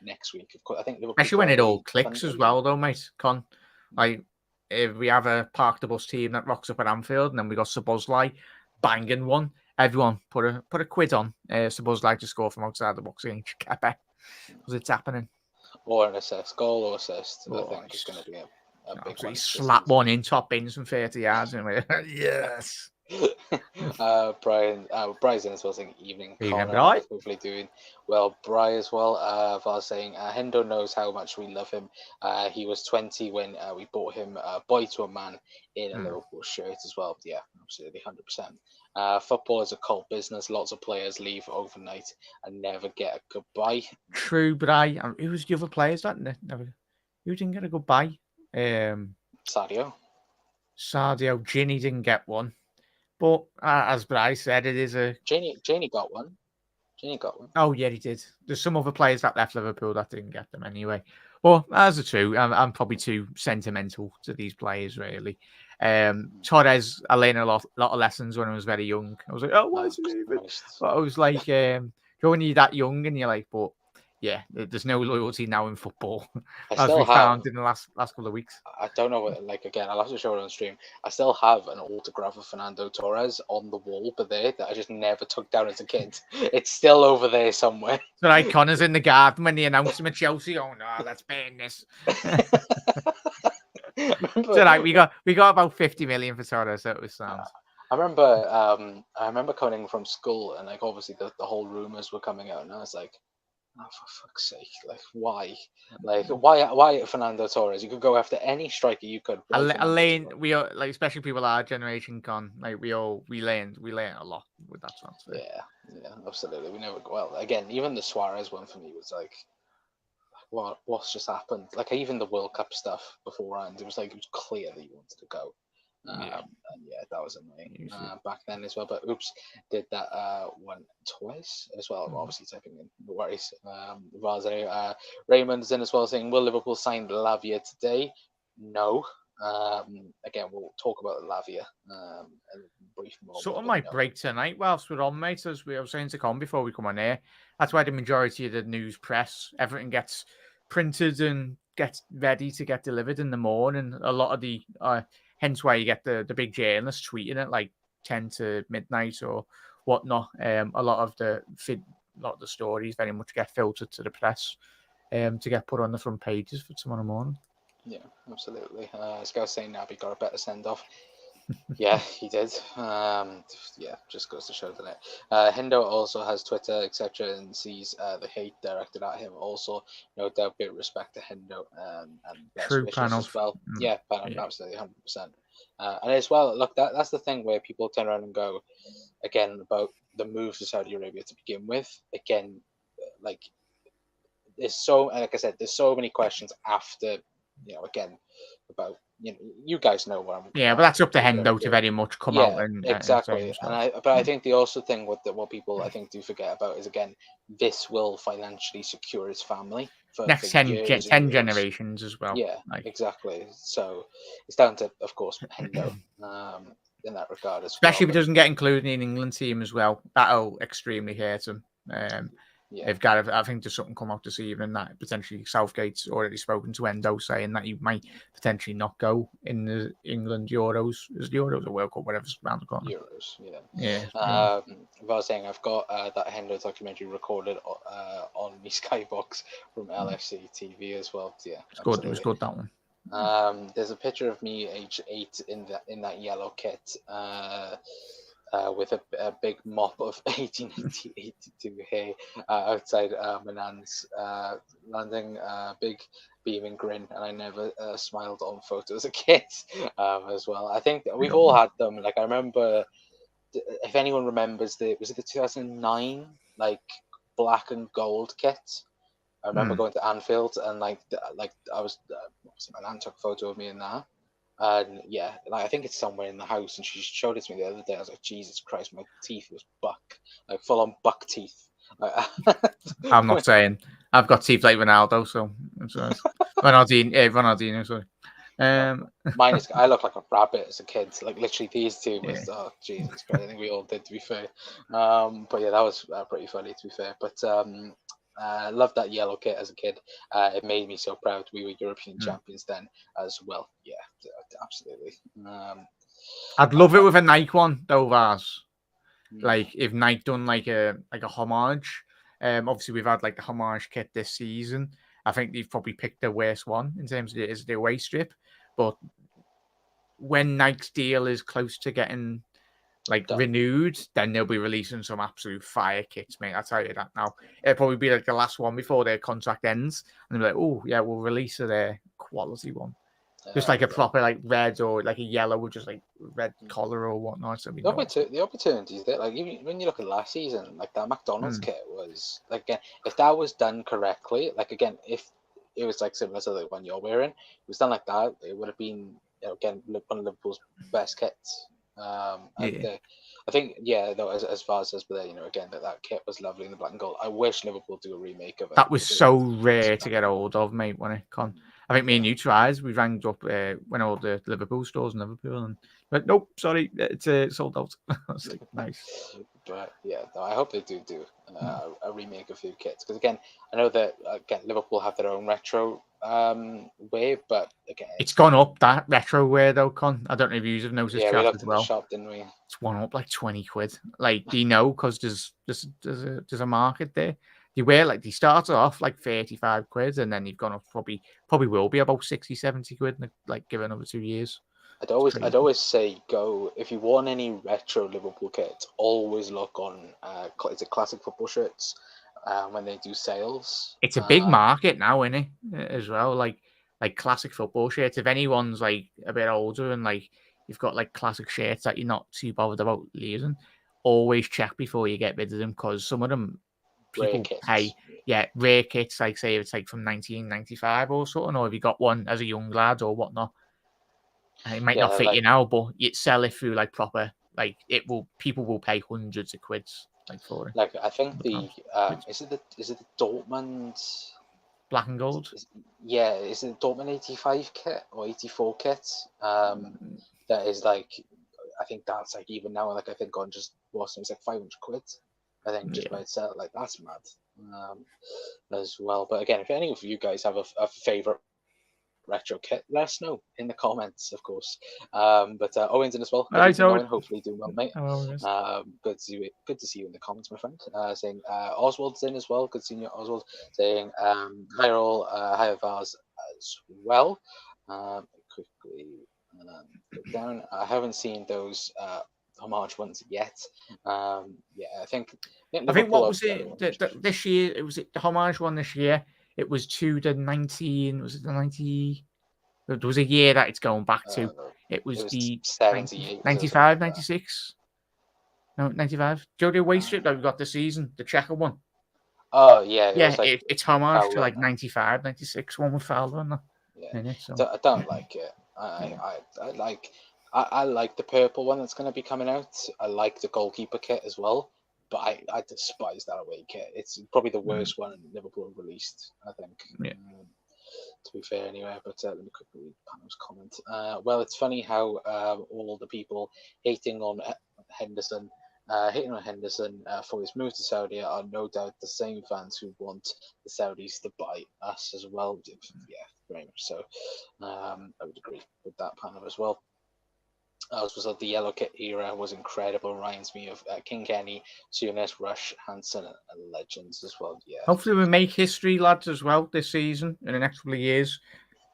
next week. Of course, I think Liverpool especially when it all clicks as well, though, mate. Like if we have a park the bus team that rocks up at Anfield, and then we got Szoboszlai banging one, everyone put a quid on Szoboszlai to score from outside the box against Kepa because it's happening. Or an assist, goal or assist. I think it's going to be a big one. Slap one in, top bins from 30 yards. And yes. Brian's in as well saying evening. Brian. Hopefully doing well. Brian as well. Var saying Hendo knows how much we love him. He was 20 when we bought him boy to a man in a Liverpool shirt as well. Yeah, absolutely, 100%. Football is a cult business. Lots of players leave overnight and never get a goodbye. True, Brian. Who was the other players that who didn't get a goodbye? Sadio, Ginny didn't get one. But as Bryce said, it is a... Janie got one. Oh, yeah, he did. There's some other players that left Liverpool that didn't get them anyway. Well, as a true, I'm probably too sentimental to these players, really. Torres, I learned a lot of lessons when I was very young. I was like, oh, why is he leaving? But I was like, when you're that young and you're like, but yeah, there's no loyalty now in football, as we found in the last couple of weeks. I don't know, like, again, I'll have to show it on stream. I still have an autograph of Fernando Torres on the wall, but that I just never took down as a kid. It's still over there somewhere. So like Connor's in the garden when they announced him at Chelsea. Oh no, let's ban this. So like we got about 50 million for Torres. So it was sound. I remember coming from school and like obviously the whole rumors were coming out, and I was like, oh, for fuck's sake! Like, why? Like, why Fernando Torres? You could go after any striker you could. Elaine, we are like, especially people our generation, like we learned a lot with that transfer. Yeah, absolutely. We never. Well, again, even the Suarez one for me was like, what's just happened? Like, even the World Cup stuff beforehand, it was clear that he wanted to go. And yeah, that was annoying back then as well. But oops, did that one twice as well. I'm obviously typing in, no worries. Raymond's in as well, saying, will Liverpool sign Lavia today? No. Again, we'll talk about Lavia in a brief moment. Sort of might break tonight whilst we're on, mate, as we were saying to Con before we come on air. That's why the majority of the news press, everything gets printed and gets ready to get delivered in the morning. A lot of the hence why you get the big journalists tweeting it like 10 to midnight or whatnot. A lot of the stories very much get filtered to the press to get put on the front pages for tomorrow morning. Yeah, absolutely. This guy's saying Naby got a better send off. Yeah, he did. Yeah, just goes to show, doesn't it? Hendo also has Twitter, etc., and sees the hate directed at him. Also, no doubt, bit respect to Hendo and best True wishes panel. as well. Yeah, absolutely, 100%. And as well, look, that's the thing where people turn around and go again about the move to Saudi Arabia to begin with. Again, like there's like I said, there's so many questions after. Again, about you guys know what I'm. Yeah, but that's up to Hendo to very much come out and exactly. But I think the also thing with what people I think do forget about is again, this will financially secure his family for next 10 generations as well. Yeah, exactly. So it's down to, of course, Hendo in that regard as well. Especially if he doesn't get included in the England team as well. That'll extremely hurt him. They've got I think there's something come out this evening that potentially Southgate's already spoken to Endo saying that he might potentially not go in the England Euros. Is the Euros or World Cup, whatever's around the corner? Euros, yeah. I was saying I've got that Hendo documentary recorded on my Skybox from LFC TV as well. Yeah, it's good. It was good, that one. There's a picture of me age 8 in that yellow kit. With a big mop of 1882 hair outside Manan's landing, big beaming grin, and I never smiled on photos as a kid as well. I think we've all had them. Like I remember, if anyone remembers was it the 2009 like black and gold kit? I remember going to Anfield and like I was my nan took a photo of me in that. And yeah, like I think it's somewhere in the house, and she showed it to me the other day. I was like, Jesus Christ, my teeth was buck, like full on buck teeth. I'm not saying I've got teeth like Ronaldo, so Ronaldinho. Sorry. Mine is. I look like a rabbit as a kid. Like literally, these two was. Oh Jesus Christ! I think we all did, to be fair. But yeah, that was pretty funny, to be fair. But I loved that yellow kit as a kid. It made me so proud. We were European champions then as well. Yeah, absolutely. I'd love it with a Nike one though, Vaz. Like if Nike done like a homage. Obviously we've had like the homage kit this season. I think they've probably picked the worst one in terms of the away strip. But when Nike's deal is close to getting renewed, then they'll be releasing some absolute fire kits, mate. I'll tell you that now. It'll probably be like the last one before their contract ends, and they'll be like, oh yeah, we'll release a quality one. Just like a proper like red or like a yellow with just like red collar or whatnot. So the opportunities there, like even when you look at last season, like that McDonald's kit was like, again, if that was done correctly, like again, if it was like similar to the one you're wearing, it was done like that, it would have been again one of Liverpool's best kits. I think though as far as but again that kit was lovely in the black and gold. I wish Liverpool do a remake of it. That was so rare to get hold of, mate, when it con. I think me and you tried. We rang up when all the Liverpool stores in Liverpool, and but nope, sorry, it's sold out. I was like, nice. But yeah, no, I hope they do a remake of a few kits, because again, I know that Liverpool have their own retro wave, but again, It's gone up that retro wear though, Con. I don't know if you have noticed, yeah, we chat looked as in the well. shop, didn't we? It's gone up like 20 quid. Like, do you know? Because there's a market there. You wear like they start off like 35 quid, and then you've gone up probably will be about 60, 70 quid, like give it another 2 years. I'd always say go if you want any retro Liverpool kits. Always look on is it Classic Football Shirts when they do sales. It's a big market now, isn't it? As well, like classic football shirts. If anyone's like a bit older and like you've got like classic shirts that you're not too bothered about losing, always check before you get rid of them, because some of them Rare people kits. pay. Yeah, rare kits, like say it's like from 1995 or something, or if you got one as a young lad or whatnot. It might not fit you now, but you sell it through like proper, like people will pay hundreds of quids like for it. Like I think the is it the Dortmund black and gold? Is it Dortmund 85 kit or 84 kit? That is like, I think that's like even now, like I think on just Boston it's like 500 quid. I think just by itself, like that's mad as well. But again, if any of you guys have a favorite retro kit, let us know in the comments, of course. But Owen's in as well. Good evening, Owen. Hopefully doing well, mate. Good to see you in the comments, my friend. Saying Oswald's in as well. Good seeing you, Oswald. Saying hi all, hi Vars as well. Quickly go down. I haven't seen those homage ones yet. I think what was it this year? It was the homage one this year. It was to the 19. Was it the 90? There was a year that it's going back to. It was the 78, 95, 96. No, 95. Do you know the away strip that we got this season? The checker one. Oh, yeah. It's homage to like 95, 96 one with Fowler on that. Yeah. I don't like it. I like the purple one that's going to be coming out. I like the goalkeeper kit as well. But I despise that away kit. It's probably the worst one Liverpool have released, I think. Yeah. To be fair, anyway. But let me quickly read Pano's comment. Well, it's funny how all the people hating on Henderson for his move to Saudi are no doubt the same fans who want the Saudis to buy us as well. Yeah, very much so. I would agree with that, Pano, as well. Also, the yellow kit era was incredible. Reminds me of King Kenny, Souness, Rush, Hansen, and legends as well. Yeah. Hopefully, we make history, lads, as well this season in the next couple of years.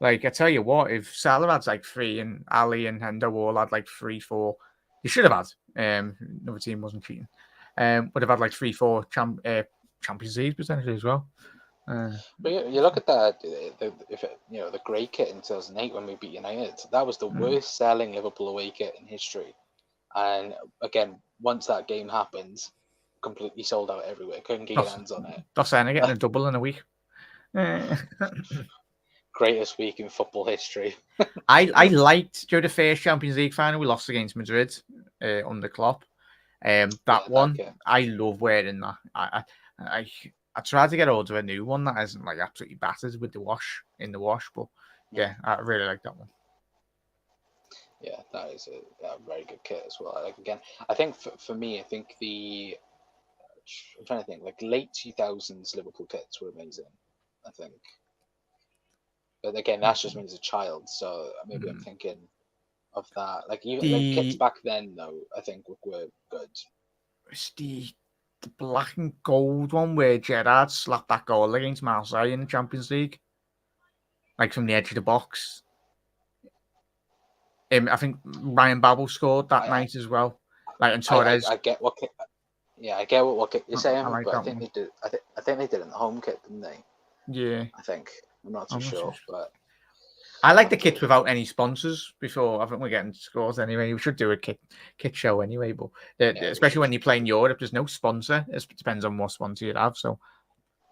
Like I tell you what, if Salah had like 3 and Ali and Hendo all had like 3, 4, you should have had. Another team wasn't cheating. Would have had like 3, 4 Champions League potentially as well. But you look at that, the grey kit in 2008 when we beat United, that was the worst selling Liverpool away kit in history. And again, once that game happened, completely sold out everywhere. Couldn't get your hands on it. Dossena getting a double in a week. Greatest week in football history. I liked the first Champions League final we lost against Madrid under Klopp. I love wearing that. I tried to get hold of a new one that isn't like absolutely battered with the wash, but yeah, I really like that one. Yeah, that is a very good kit as well. Like again, I think for me, I'm trying to think, like late 2000s Liverpool kits were amazing, I think. But again, that's just me as a child, so maybe I'm thinking of that. Like even like kits back then, though, I think were good. It's the black and gold one where Gerrard slapped that goal against Marseille in the Champions League, like from the edge of the box. I think Ryan Babel scored that night as well. Like and Torres. I get what. I get what you're saying, but I think they did. I think they did it in the home kit, didn't they? Yeah. I think. I'm not too sure, but I like the kits without any sponsors. Before I think we're getting scores anyway. We should do a kit show anyway, but especially when you play in Europe, there's no sponsor. It depends on what sponsor you have. So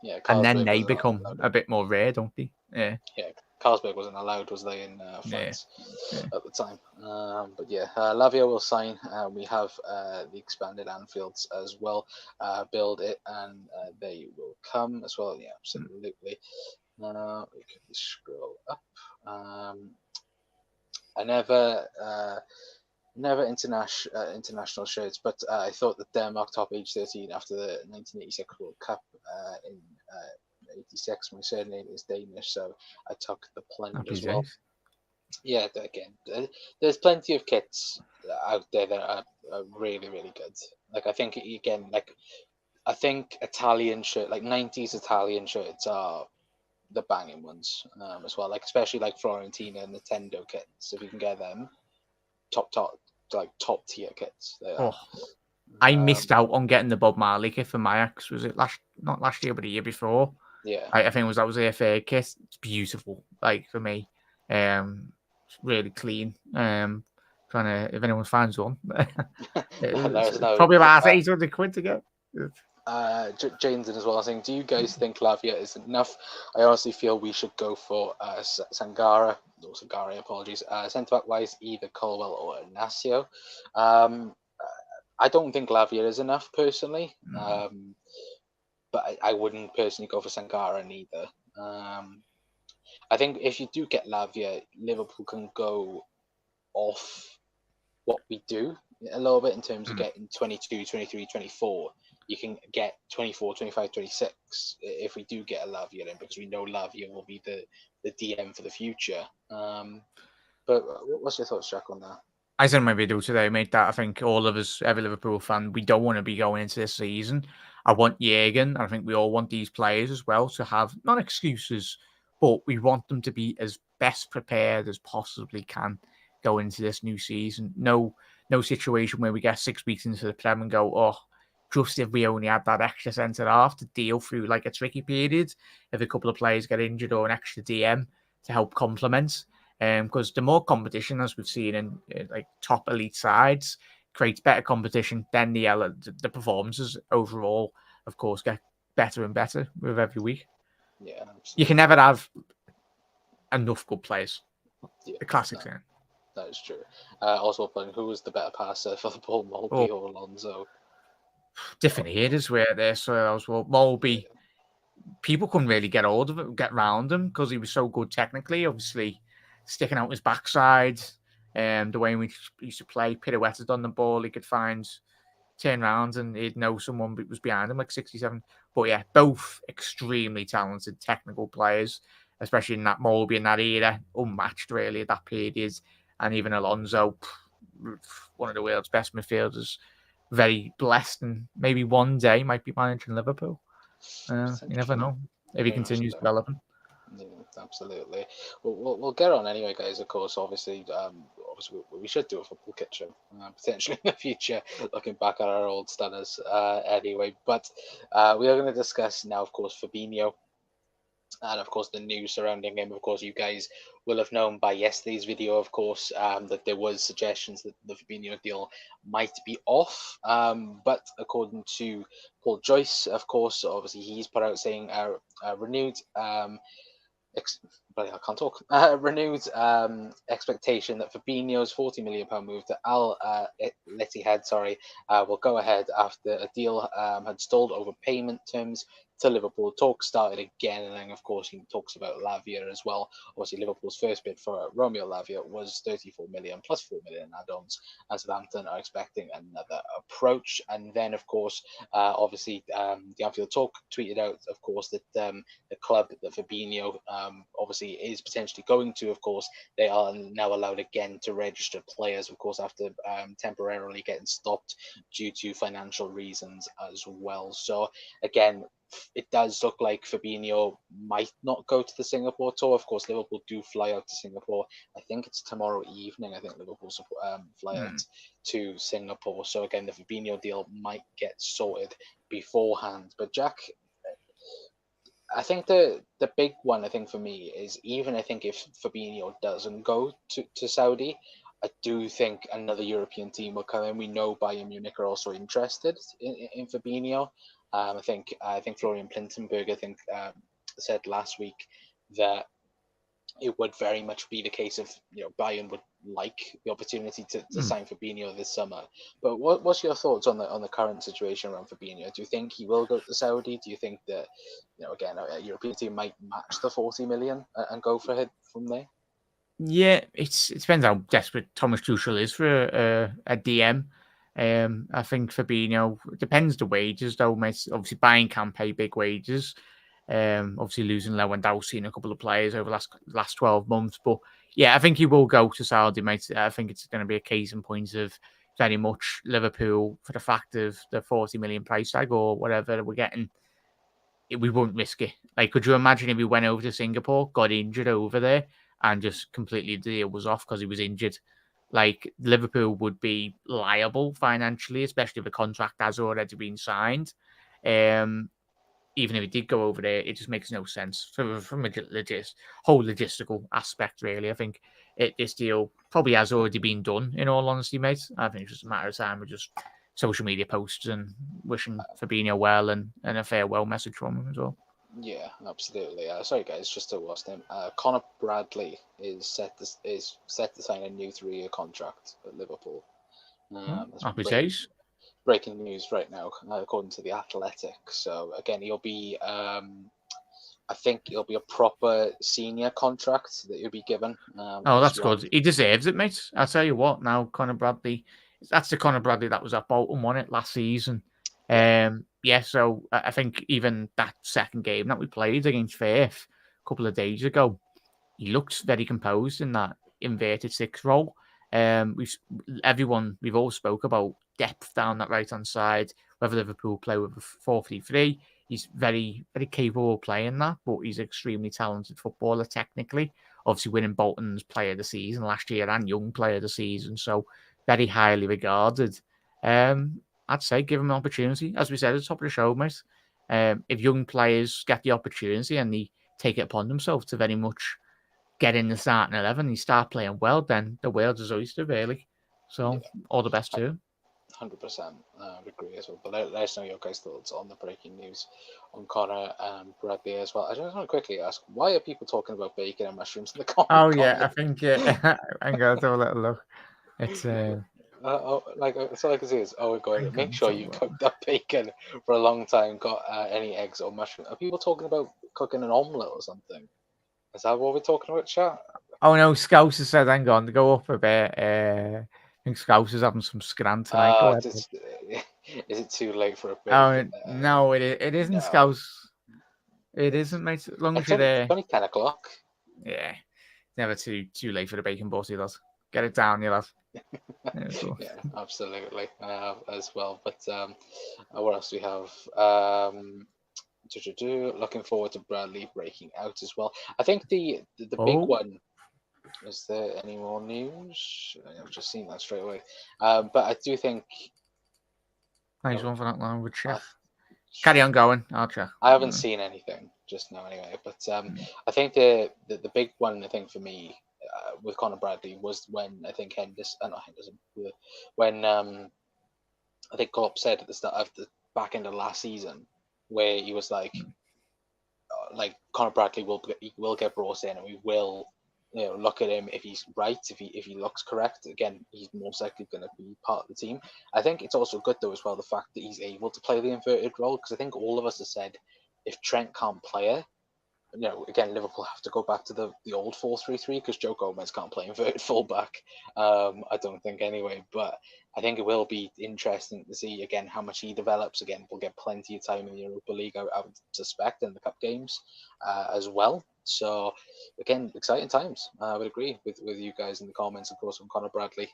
yeah, and then they become a bit more rare, don't they? Yeah. Yeah. Carlsberg wasn't allowed, was they, in France at the time? But yeah, Lavia will sign. We have the expanded Anfields as well. Build it, and they will come as well. Yeah, absolutely. We can scroll up. I never international shirts, but I thought that Denmark top age 13 after the 1986 World Cup in 86. My surname is Danish, so I took the plunge Happy as well. days. Yeah, again, there's plenty of kits out there that are really, really good. Like I think again, like I think Italian shirt, like 90s Italian shirts are the banging ones as well. Like especially like Florentina and Nintendo kits. If you can get them, top tier kits. They are. Oh, I missed out on getting the Bob Marley kit for my ex. Was it not last year, but the year before? Yeah. I think that was their third kit. It's beautiful, like for me. It's really clean. Trying to, if anyone finds one, it's There's no probably about 800 quid to get. James as well saying, do you guys think Lavia is enough? I honestly feel we should go for Sangare, apologies, centre back wise, either Colwell or Ignacio. I don't think Lavia is enough personally, but I wouldn't personally go for Sangara neither. I think if you do get Lavia, Liverpool can go off what we do a little bit in terms of getting 22, 23, 24. You can get 24, 25, 26 if we do get a Lavia in, because we know Lavia will be the DM for the future. But what's your thoughts, Jack, on that? I said in my video today, mate, that I think all of us, every Liverpool fan, we don't want to be going into this season. I want Jurgen, and I think we all want these players as well to have, not excuses, but we want them to be as best prepared as possibly can go into this new season. No situation where we get 6 weeks into the Prem and go, oh, just if we only had that extra centre half to deal through like a tricky period, if a couple of players get injured or an extra DM to help complement. Because the more competition, as we've seen in like top elite sides, creates better competition. Then the performances overall, of course, get better and better with every week. Yeah, absolutely. You can never have enough good players. Yeah, the classic thing. That is true. Also, who was the better passer for the ball, Molby or Alonso? Different eras where there. So as well, Molby. Yeah. People couldn't really get around him because he was so good technically. Obviously, sticking out his backside, the way we used to play pirouetted on the ball, he could turn around and he'd know someone was behind him, like 67. But yeah, both extremely talented technical players, especially in that Molby in that era, unmatched really at that period. And even Alonso, one of the world's best midfielders, very blessed, and maybe one day might be managing Liverpool. You never know if he continues developing. Yeah, absolutely. We'll get on anyway, guys. Of course, obviously, we should do a football kit show potentially in the future, looking back at our old stunners. Anyway, but we are going to discuss now, of course, Fabinho. And of course, the news surrounding him. Of course, you guys will have known by yesterday's video, of course, that there was suggestions that the Fabinho deal might be off. But according to Paul Joyce, of course, obviously he's put out saying renewed. I can't talk. Renewed expectation that Fabinho's £40 million move to Al Ittihad, will go ahead after a deal had stalled over payment terms to Liverpool. Talk started again, and then of course he talks about Lavia as well. Obviously, Liverpool's first bid for Romeo Lavia was 34 million plus 4 million add-ons, and Southampton are expecting another approach. And then, of course, obviously, the Anfield Talk tweeted out, of course, that the club that Fabinho obviously is potentially going to, of course, they are now allowed again to register players, of course, after temporarily getting stopped due to financial reasons as well. So again, it does look like Fabinho might not go to the Singapore tour. Of course, Liverpool do fly out to Singapore. I think it's tomorrow evening. I think Liverpool fly out to Singapore. So again, the Fabinho deal might get sorted beforehand. But Jack, I think the big one, I think for me, is even I think if Fabinho doesn't go to Saudi, I do think another European team will come in. We know Bayern Munich are also interested in Fabinho. I think Florian Plintenberg said last week that it would very much be the case of, Bayern would like the opportunity to sign Fabinho this summer. But what's your thoughts on the current situation around Fabinho? Do you think he will go to Saudi? Do you think that, again, a European team might match the 40 million and go for it from there? Yeah, it depends how desperate Thomas Tuchel is for a DM. I think Fabinho, it depends the wages though, mate. Obviously, Bayern can pay big wages. Obviously losing Lewandowski and a couple of players over the last 12 months. But yeah, I think he will go to Saudi, mate. I think it's going to be a case in point of very much Liverpool for the fact of the 40 million price tag or whatever we're getting. We won't risk it. Like, could you imagine if he went over to Singapore, got injured over there, and just completely the deal was off because he was injured? Like, Liverpool would be liable financially, especially if the contract has already been signed. Even if he did go over there, it just makes no sense from a whole logistical aspect, really. I think this deal probably has already been done, in all honesty, mate. I think it's just a matter of time with just social media posts and wishing Fabinho well and a farewell message from him as well. Yeah, absolutely. Sorry, guys, just to watch them. Conor Bradley is set to sign a new 3-year contract at Liverpool. Happy days. Breaking news right now, according to the Athletic. So again, he'll be, I think it'll be a proper senior contract that he'll be given. That's good. He deserves it, mate. I'll tell you what. Now, Conor Bradley, that's the Conor Bradley that was at Bolton, won it last season. Yeah. So I think even that second game that we played against Faith a couple of days ago, he looked very composed in that inverted 6 role. We've all spoke about depth down that right hand side, whether Liverpool play with a 4-3-3. He's very, very capable of playing that, but he's an extremely talented footballer technically. Obviously, winning Bolton's Player of the Season last year and Young Player of the Season, so very highly regarded. I'd say give him an opportunity, as we said at the top of the show, mate. If young players get the opportunity and they take it upon themselves to very much get in the starting 11 and you start playing well, then the world's his oyster, really. So, all the best to him. 100%. I would agree as well. But let us know your guys' thoughts on the breaking news on Conor and Bradley as well. I just want to quickly ask, why are people talking about bacon and mushrooms in the comments? Oh, yeah, I think, I'm going to have a little look. It's, that's all I can see is, God, make sure you cooked that bacon for a long time, got any eggs or mushrooms. Are people talking about cooking an omelette or something? Is that what we're talking about, chat? Oh, no, Scouse has said, hang on, to go up a bit. I think Scouse is having some scran tonight. Is it too late for a bacon? Oh, no, it isn't, no. Scouse. It isn't, mate. As long as you're there. It's only 10 o'clock. Yeah. Never too late for the bacon butty, lad. Get it down, you lad. Yeah, absolutely, as well. But what else do we have? Looking forward to Bradley breaking out as well. I think the big one. Is there any more news? I've just seen that straight away. But I do think. Nice one for that language, chef. Carry on going. I'll check. I haven't seen anything just now, anyway. But I think the big one, I think for me, with Conor Bradley was when I think when I think Klopp said at the start of the back end of last season, where he was like Conor Bradley will get brought in, and we will look at him if he's right, if he looks correct. Again, he's most likely going to be part of the team. I think it's also good though as well the fact that he's able to play the inverted role, because I think all of us have said if Trent can't play it, again, Liverpool have to go back to the old 4-3-3 because Joe Gomez can't play inverted fullback. I don't think anyway, but I think it will be interesting to see again how much he develops. Again, we'll get plenty of time in the Europa League, I would suspect, in the cup games as well. So again, exciting times. I would agree with you guys in the comments, of course, on Conor Bradley.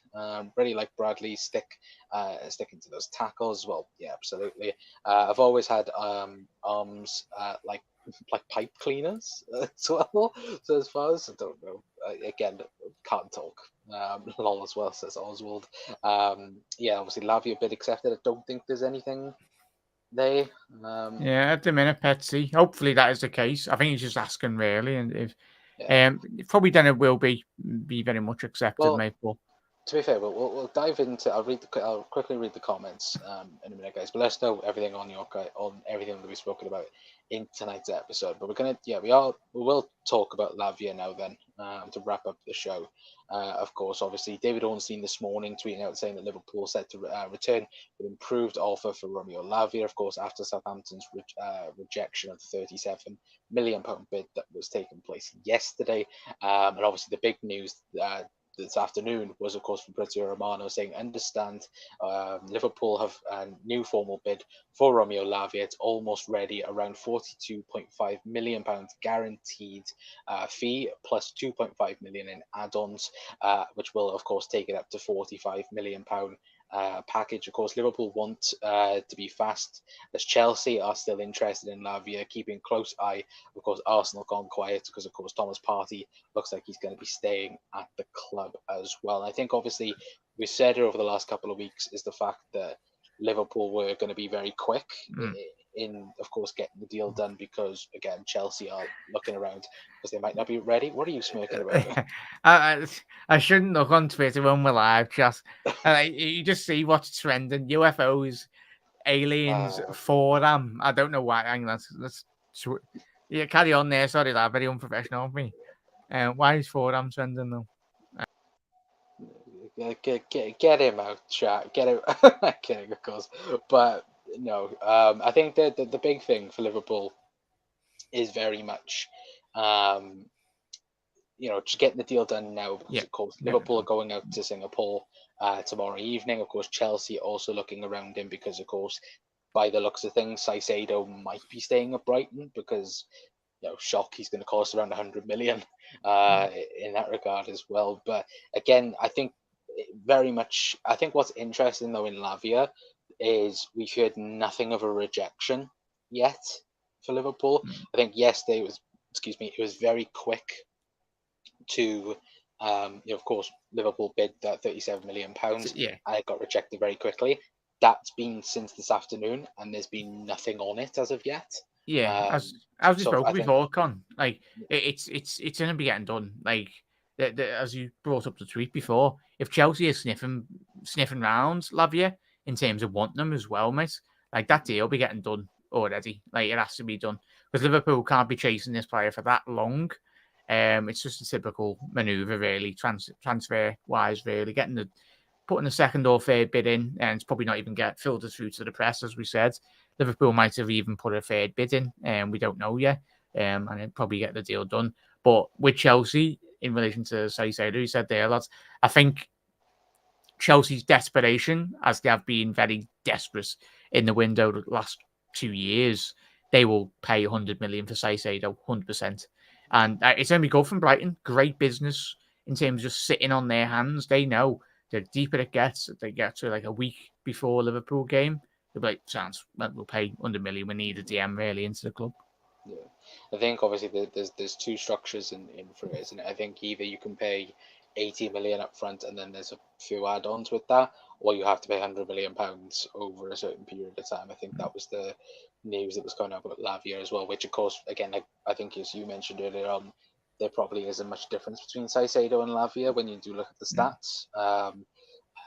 Really like Bradley sticking to those tackles. Well, yeah, absolutely. I've always had arms like pipe cleaners as well. So as far as I don't know, again, can't talk. Lol as well, says Oswald. Yeah, obviously Lavia bid accepted. I don't think there's anything there. Yeah, at the minute, Petsy. Hopefully that is the case. I think he's just asking really, and if probably then it will be very much accepted, mate. But to be fair, we'll dive into. I'll quickly read the comments in a minute, guys. But let us know everything on everything that we've spoken about in tonight's episode. But we will talk about Lavia now then to wrap up the show. Of course, obviously, David Ornstein this morning tweeting out saying that Liverpool set to return with improved offer for Romeo Lavia, of course, after Southampton's rejection of the £37 million bid that was taking place yesterday. And obviously, the big news this afternoon was, of course, from Fabrizio Romano saying, understand Liverpool have a new formal bid for Romeo Lavia. It's almost ready, around £42.5 million guaranteed fee plus £2.5 million in add-ons, which will, of course, take it up to £45 million package. Of course, Liverpool want to be fast, as Chelsea are still interested in Lavia, keeping a close eye. Of course, Arsenal gone quiet because, of course, Thomas Partey looks like he's going to be staying at the club as well. And I think, obviously, we said it over the last couple of weeks, is the fact that Liverpool were going to be very quick in, of course, getting the deal done because, again, Chelsea are looking around because they might not be ready. What are you smirking about? I shouldn't look on Twitter when we're live, just you just see what's trending. UFOs, aliens, forum. I don't know why. Hang on, let's yeah, carry on there. Sorry, that very unprofessional of me. Why is forum trending though? Get him out, chat. Get him. Kidding, of course, but no. I think that the big thing for Liverpool is very much, just getting the deal done now because, of course, Liverpool are going out to Singapore tomorrow evening. Of course, Chelsea also looking around him because, of course, by the looks of things, Caicedo might be staying at Brighton because, shock, he's going to cost around 100 million in that regard as well. But again, I think what's interesting though in Lavia is we've heard nothing of a rejection yet for Liverpool. I think yesterday it was very quick to, of course, Liverpool bid that £37 million. Yeah, and it got rejected very quickly. That's been since this afternoon, and there's been nothing on it as of yet. Yeah, as we spoke before, Con, like it's going to be getting done. Like as you brought up the tweet before, if Chelsea is sniffing round Lavia in terms of wanting them as well, mate, like that deal will be getting done already. Like it has to be done because Liverpool can't be chasing this player for that long. It's just a typical manoeuvre, really, transfer wise, really putting a second or third bid in, and it's probably not even get filtered through to the press, as we said. Liverpool might have even put a third bid in, and we don't know yet, and it'd probably get the deal done. But with Chelsea, in relation to Caicedo, you said there, lads, I think Chelsea's desperation, as they have been very desperate in the window the last 2 years, they will pay 100 million for Caicedo, 100%. And it's only good from Brighton. Great business in terms of just sitting on their hands. They know the deeper it gets, they get to like a week before Liverpool game, they'll be like, chance, we'll pay 100 million. We need a DM really into the club. Yeah, I think obviously there's two structures in for it, isn't it? I think either you can pay 80 million up front and then there's a few add-ons with that, or you have to pay 100 million pounds over a certain period of time. I think that was the news that was coming up with Lavia as well, which of course, again, I think as you mentioned earlier on, there probably isn't much difference between Caicedo and Lavia when you do look at the stats.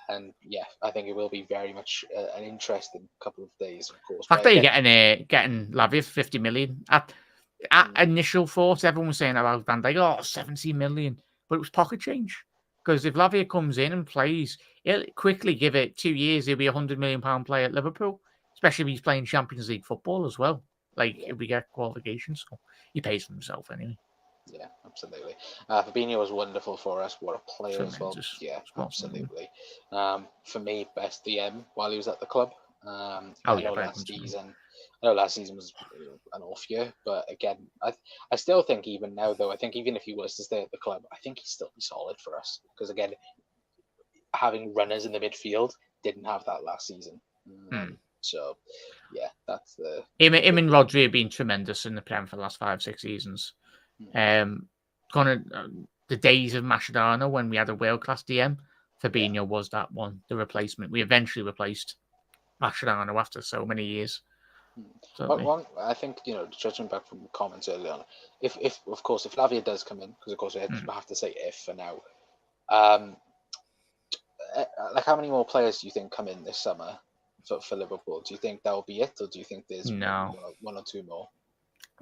And yeah, I think it will be very much an interesting couple of days, of course. The fact that you're getting Lavia for 50 million. At initial thoughts, everyone was saying about Van Dijk, 70 million. But it was pocket change. Because if Lavia comes in and plays, he'll quickly give it 2 years, he'll be £100 million player at Liverpool. Especially if he's playing Champions League football as well. If we get qualifications. So he pays for himself anyway. Yeah, absolutely. Fabinho was wonderful for us. What a player as well. Yeah, absolutely. For me, best DM while he was at the club. I know last season was an off year, but again, I still think even now though, I think even if he was to stay at the club, I think he'd still be solid for us because again, having runners in the midfield didn't have that last season. So yeah, that's the him and Rodri have been tremendous in the Prem for the last 5-6 seasons. The days of Mascherano when we had a world-class DM, Fabinho was that one, the replacement. We eventually replaced Mascherano after so many years. I think, judging back from comments earlier on, if of course, if Lavia does come in, because of course we have to say if for now, like how many more players do you think come in this summer for Liverpool? Do you think that will be it, or do you think there's one or two more?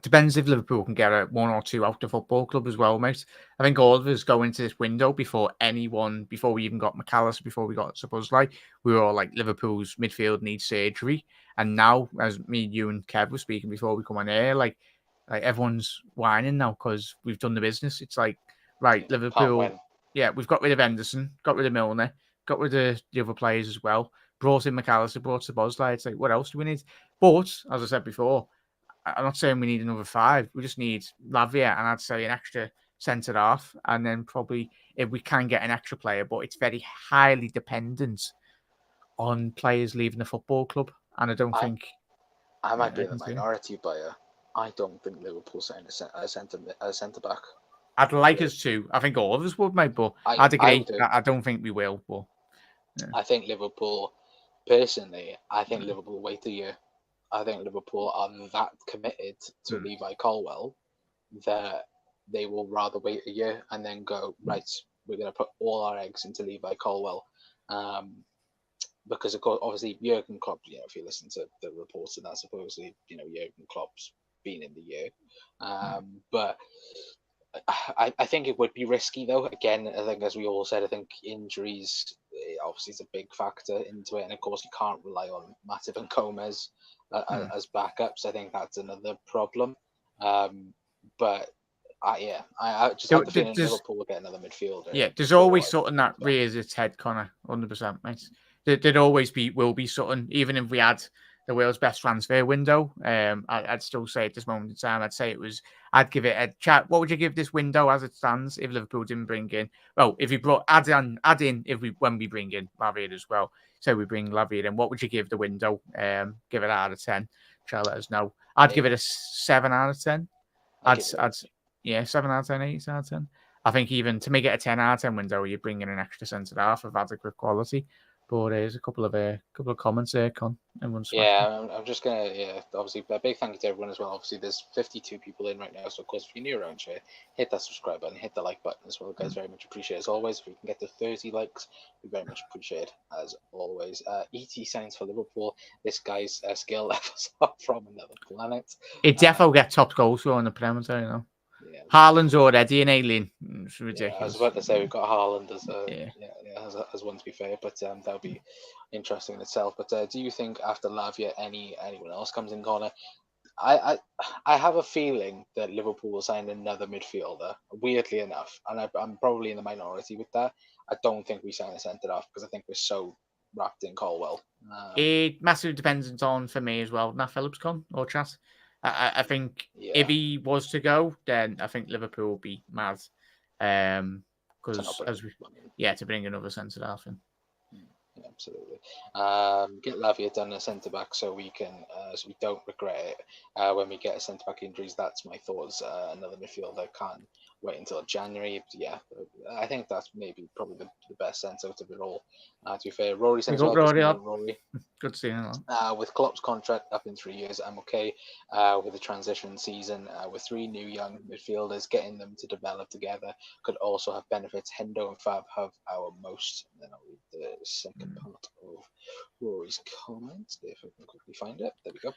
Depends if Liverpool can get a 1 or 2 out the football club as well, mate. I think all of us go into this window before we even got McAllister, before we got Szoboszlai, we were all like, Liverpool's midfield needs surgery. And now, as me, you, and Kev were speaking before we come on air, like everyone's whining now because we've done the business. It's like, right, Liverpool, yeah, we've got rid of Henderson, got rid of Milner, got rid of the other players as well, brought in McAllister, brought Szoboszlai. It's like, what else do we need? But, as I said before, I'm not saying we need another 5. We just need Lavia and I'd say an extra centre half. And then probably if we can get an extra player, but it's very highly dependent on players leaving the football club. And I don't think... I might be the minority buyer. I don't think Liverpool signed a centre back. I'd like us to. I think all of us would, mate, but I'd agree. I don't think we will. But yeah. I think Liverpool, personally, Liverpool wait a year. I think Liverpool are that committed to Levi Colwill that they will rather wait a year and then go, right, we're going to put all our eggs into Levi Colwill. Because, of course, obviously, Jurgen Klopp, if you listen to the reports and that, supposedly, Jurgen Klopp's been in the year. But I think it would be risky, though. Again, I think, as we all said, I think injuries obviously is a big factor into it. And, of course, you can't rely on Matip and Gomez as backups. I think that's another problem. But I just have the feeling Liverpool will get another midfielder. Yeah, there's always something that rears its head, Connor, 100%, mate. There'd always will be something, even if we had the world's best transfer window. I'd still say at this moment in time, I'd give it a chat. What would you give this window as it stands if Liverpool didn't bring in? Well, if you add in when we bring in Lavia as well. So we bring Lavia in, what would you give the window? Give it out of 10. Try to let us know. I'd give it a 7 out of 10. I'd 7 out of 10, 8 out of 10. I think even to make it a 10 out of 10 window, you bring in an extra centre half of adequate quality. But there's a couple of comments there, Con. I'm just gonna obviously a big thank you to everyone as well. Obviously, there's 52 people in right now, so of course, if you're new around here, hit that subscribe button, hit the like button as well, guys. Very much appreciate it as always. If we can get to 30 likes, we very much appreciate it as always. ET signs for Liverpool. This guy's skill levels are from another planet. It definitely get top goal scorer in the Premier League, you know. Yeah, Haaland's already an alien. It's ridiculous. Yeah, I was about to say we've got Haaland as one, to be fair, but that'll be interesting in itself. But do you think after Lavia anyone else comes in, Connor? I have a feeling that Liverpool will sign another midfielder, weirdly enough, and I'm probably in the minority with that. I don't think we sign a centre half because I think we're so wrapped in Colwill. It massively depends on, for me as well, Nat Phillips or Chat. I think if he was to go, then I think Liverpool will be mad. Because to bring another centre half in. Yeah, absolutely. Get Lavia done a centre back so we can, so we don't regret it when we get a centre back injuries. That's my thoughts. Another midfielder can't wait until January. Yeah, I think that's probably the best sense out of it all. To be fair, Rory says Rory. Good seeing you. With Klopp's contract up in 3 years, I'm okay with the transition season. With 3 new young midfielders, getting them to develop together could also have benefits. Hendo and Fab have our most. And then I'll read the second part of Rory's comment, if I can quickly find it. There we go.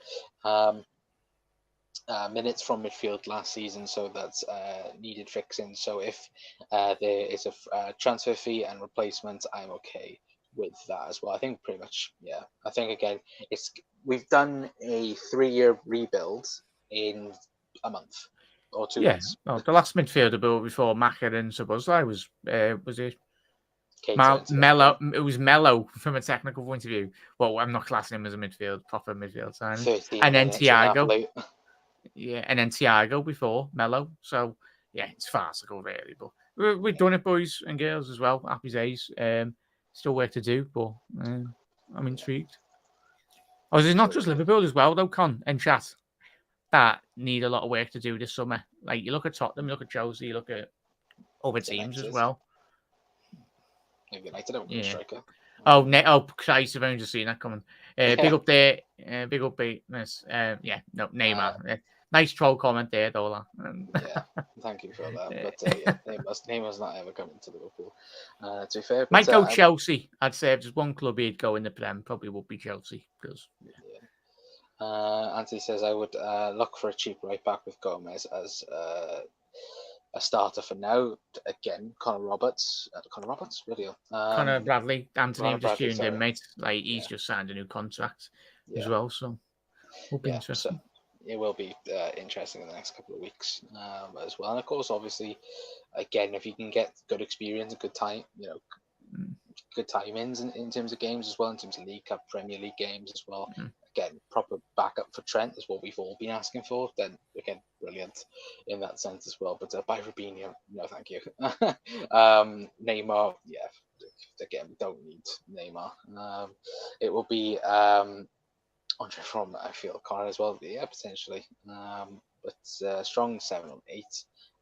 Minutes from midfield last season, so that's needed fixing. So if there is a transfer fee and replacement, I'm okay with that as well. I think pretty much, I think again, we've done a 3-year rebuild in a month or 2 months. Well, the last midfielder built before Maka and Szoboszlai was it Mellow. It was Mellow from a technical point of view. Well, I'm not classing him as a proper midfield signing. And then Thiago. Yeah, and then Thiago before Mello. So, it's farcical, really. But we've done it, boys and girls, as well. Happy days. Still work to do, but I'm intrigued. Oh, there's not just Liverpool as well, though, Con and Chat, that need a lot of work to do this summer. Like, you look at Tottenham, you look at Chelsea, you look at other teams as well. United don't striker. Christ, I've only just seen that coming. Big up there. Big up, Neymar. Nice troll comment there, though. Thank you for that. But Neymar's not ever coming to Liverpool. To be fair, might go Chelsea. I'd say if there's one club he'd go in the Prem, probably would be Chelsea. Anthony says I would look for a cheap right back with Gomez as a starter for now. Again, Connor Roberts, really. Conor Bradley, Anthony, Connor I've just Bradley, tuned in, sorry. mate. Like, he's Yeah, just signed a new contract as yeah, well, so will be yeah. So interesting. it will be interesting in the next couple of weeks as well. And of course, obviously, again, if you can get good experience, good time, good timings in terms of games as well, in terms of League Cup, Premier League games as well. Again, proper backup for Trent is what we've all been asking for. Then again, brilliant in that sense as well. But by Fabinho, no, thank you. Neymar, yeah, again, we don't need Neymar. It will be Andre from Anfield Road as well. Yeah, potentially. But strong 7 or 8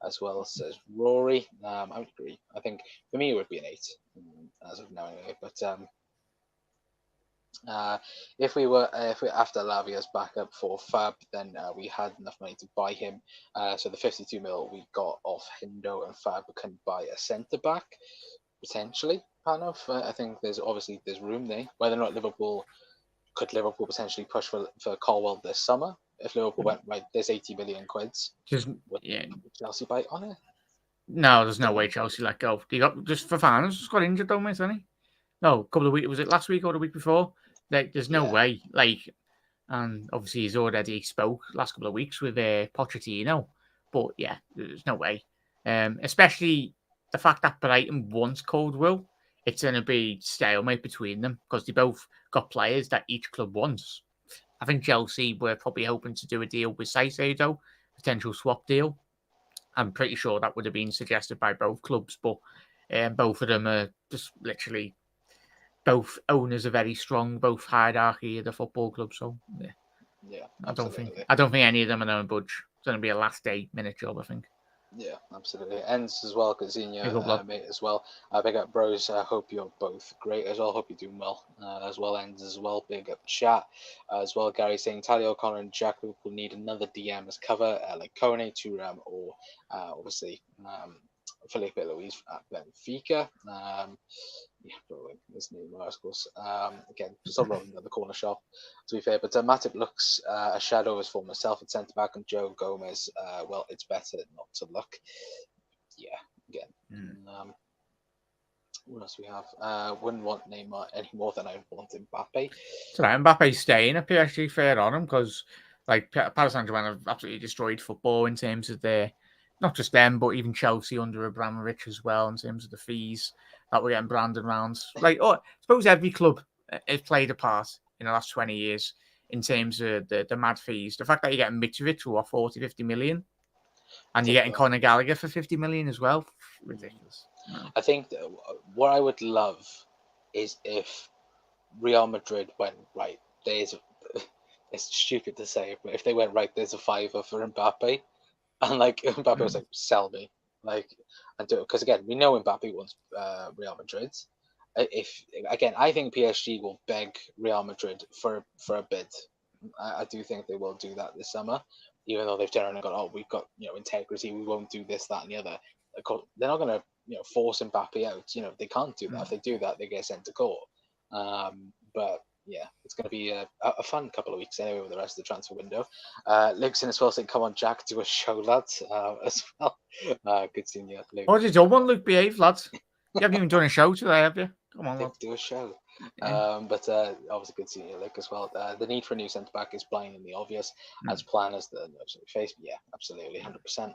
as well, says Rory. I would agree. I think for me it would be an 8 as of now anyway. But if we after Lavia's backup for Fab, then we had enough money to buy him. So the 52 mil we got off Hindo and Fab can buy a centre back potentially. I think there's room there. Whether or not Liverpool potentially push for Colwell this summer? If Liverpool went right, there's 80 million quids. Would Chelsea bite on it? No, there's no way Chelsea let go. He got just for fans, just got injured, though, mate, hasn't he? No, a couple of weeks. Was it last week or the week before? Like, there's no way. Like, and obviously he's already spoke last couple of weeks with Pochettino, but yeah, there's no way. Especially the fact that Brighton wants Coldwell, it's going to be stalemate between them because they both got players that each club wants. I think Chelsea were probably hoping to do a deal with Caicedo, potential swap deal. I'm pretty sure that would have been suggested by both clubs, but both of them are just literally both owners are very strong, both hierarchy of the football club. So yeah, I don't think any of them are going to budge. It's going to be a last 8-minute job, I think. Yeah, absolutely. Ends as well, Cousinho, mate, as well. Big up, bros. I hope you're both great as well. Hope you're doing well as well. Ends as well. Big up, chat as well. Gary saying Talia O'Connor and Jack will need another DM as cover, like Kone, Turam, or obviously Felipe Luis at Benfica. Yeah, probably his name, of course. Again, just all running the corner shop, to be fair. But Matip looks a shadow as for myself at centre back, and Joe Gomez. Well, it's better not to look. Yeah, again. What else we have? Wouldn't want Neymar any more than I want Mbappe. So Mbappe's staying at PSG, fair on him, because like Paris Saint-Germain have absolutely destroyed football in terms of their, not just them, but even Chelsea under Abramovich as well, in terms of the fees that we're getting branded around. Like, I suppose every club has played a part in the last 20 years in terms of the mad fees. The fact that you're getting Mitrovic for 40, 50 million, and you're getting Conor Gallagher for 50 million as well. Ridiculous. No. I think what I would love is if Real Madrid went right. It's stupid to say, but if they went right, there's a fiver for Mbappe, and like Mbappe was like, sell me, like, and do it, because again, we know Mbappe wants Real Madrid. If again, I think PSG will beg Real Madrid for a bid. I do think they will do that this summer, even though they've generally gone, oh, we've got integrity, we won't do this, that, and the other. They're not going to force Mbappe out. They can't do that. If they do that, they get sent to court. But yeah, it's going to be a fun couple of weeks anyway with the rest of the transfer window. Lukeson as well saying, come on, Jack, do a show, lads, as well. Good seeing you, Luke. Oh, did you want Luke behave, lads? You haven't even done a show today, have you? Come on, do a show. Yeah. But obviously good seeing you, Luke, as well. The need for a new centre-back is blindingly obvious, as planned as the face. Yeah, absolutely, 100%.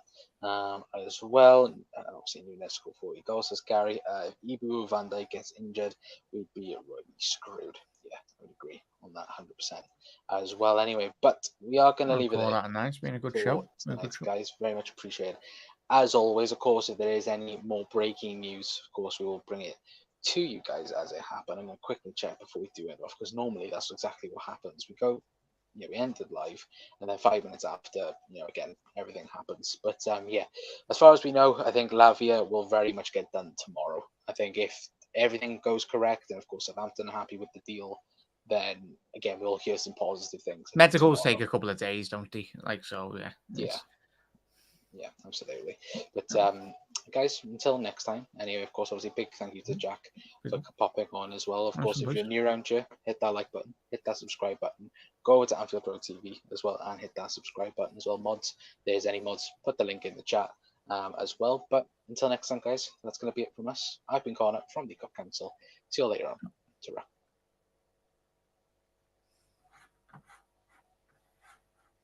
As well, obviously Nunes scored 40 goals, says Gary. If Ibu Van Dijk gets injured, we'd be really screwed. Yeah, I would agree on that 100% as well. Anyway, but we are going to leave it there. Nice, been a good show. Guys, very much appreciate it. As always, of course, if there is any more breaking news, of course, we will bring it to you guys as it happened. I'm going to quickly check before we do it off, because normally that's exactly what happens. We go, we ended live, and then 5 minutes after, again, everything happens. But yeah, as far as we know, I think Lavia will very much get done tomorrow. I think if everything goes correct, and of course Southampton are happy with the deal, then again we'll hear some positive things. Medicals take a couple of days, don't they? Like, so, yeah. Yeah. Yeah, absolutely. But guys, until next time. Anyway, of course, obviously, big thank you to Jack for popping on as well. Of Nice course, one, if boys. you're new around here, hit that like button, hit that subscribe button, go over to Anfield Road TV as well, and hit that subscribe button as well. Mods, there's any mods, put the link in the chat as well. But until next time, guys, that's going to be it from us. I've been Connor from the Cup Council. See you later on. Ta-ra.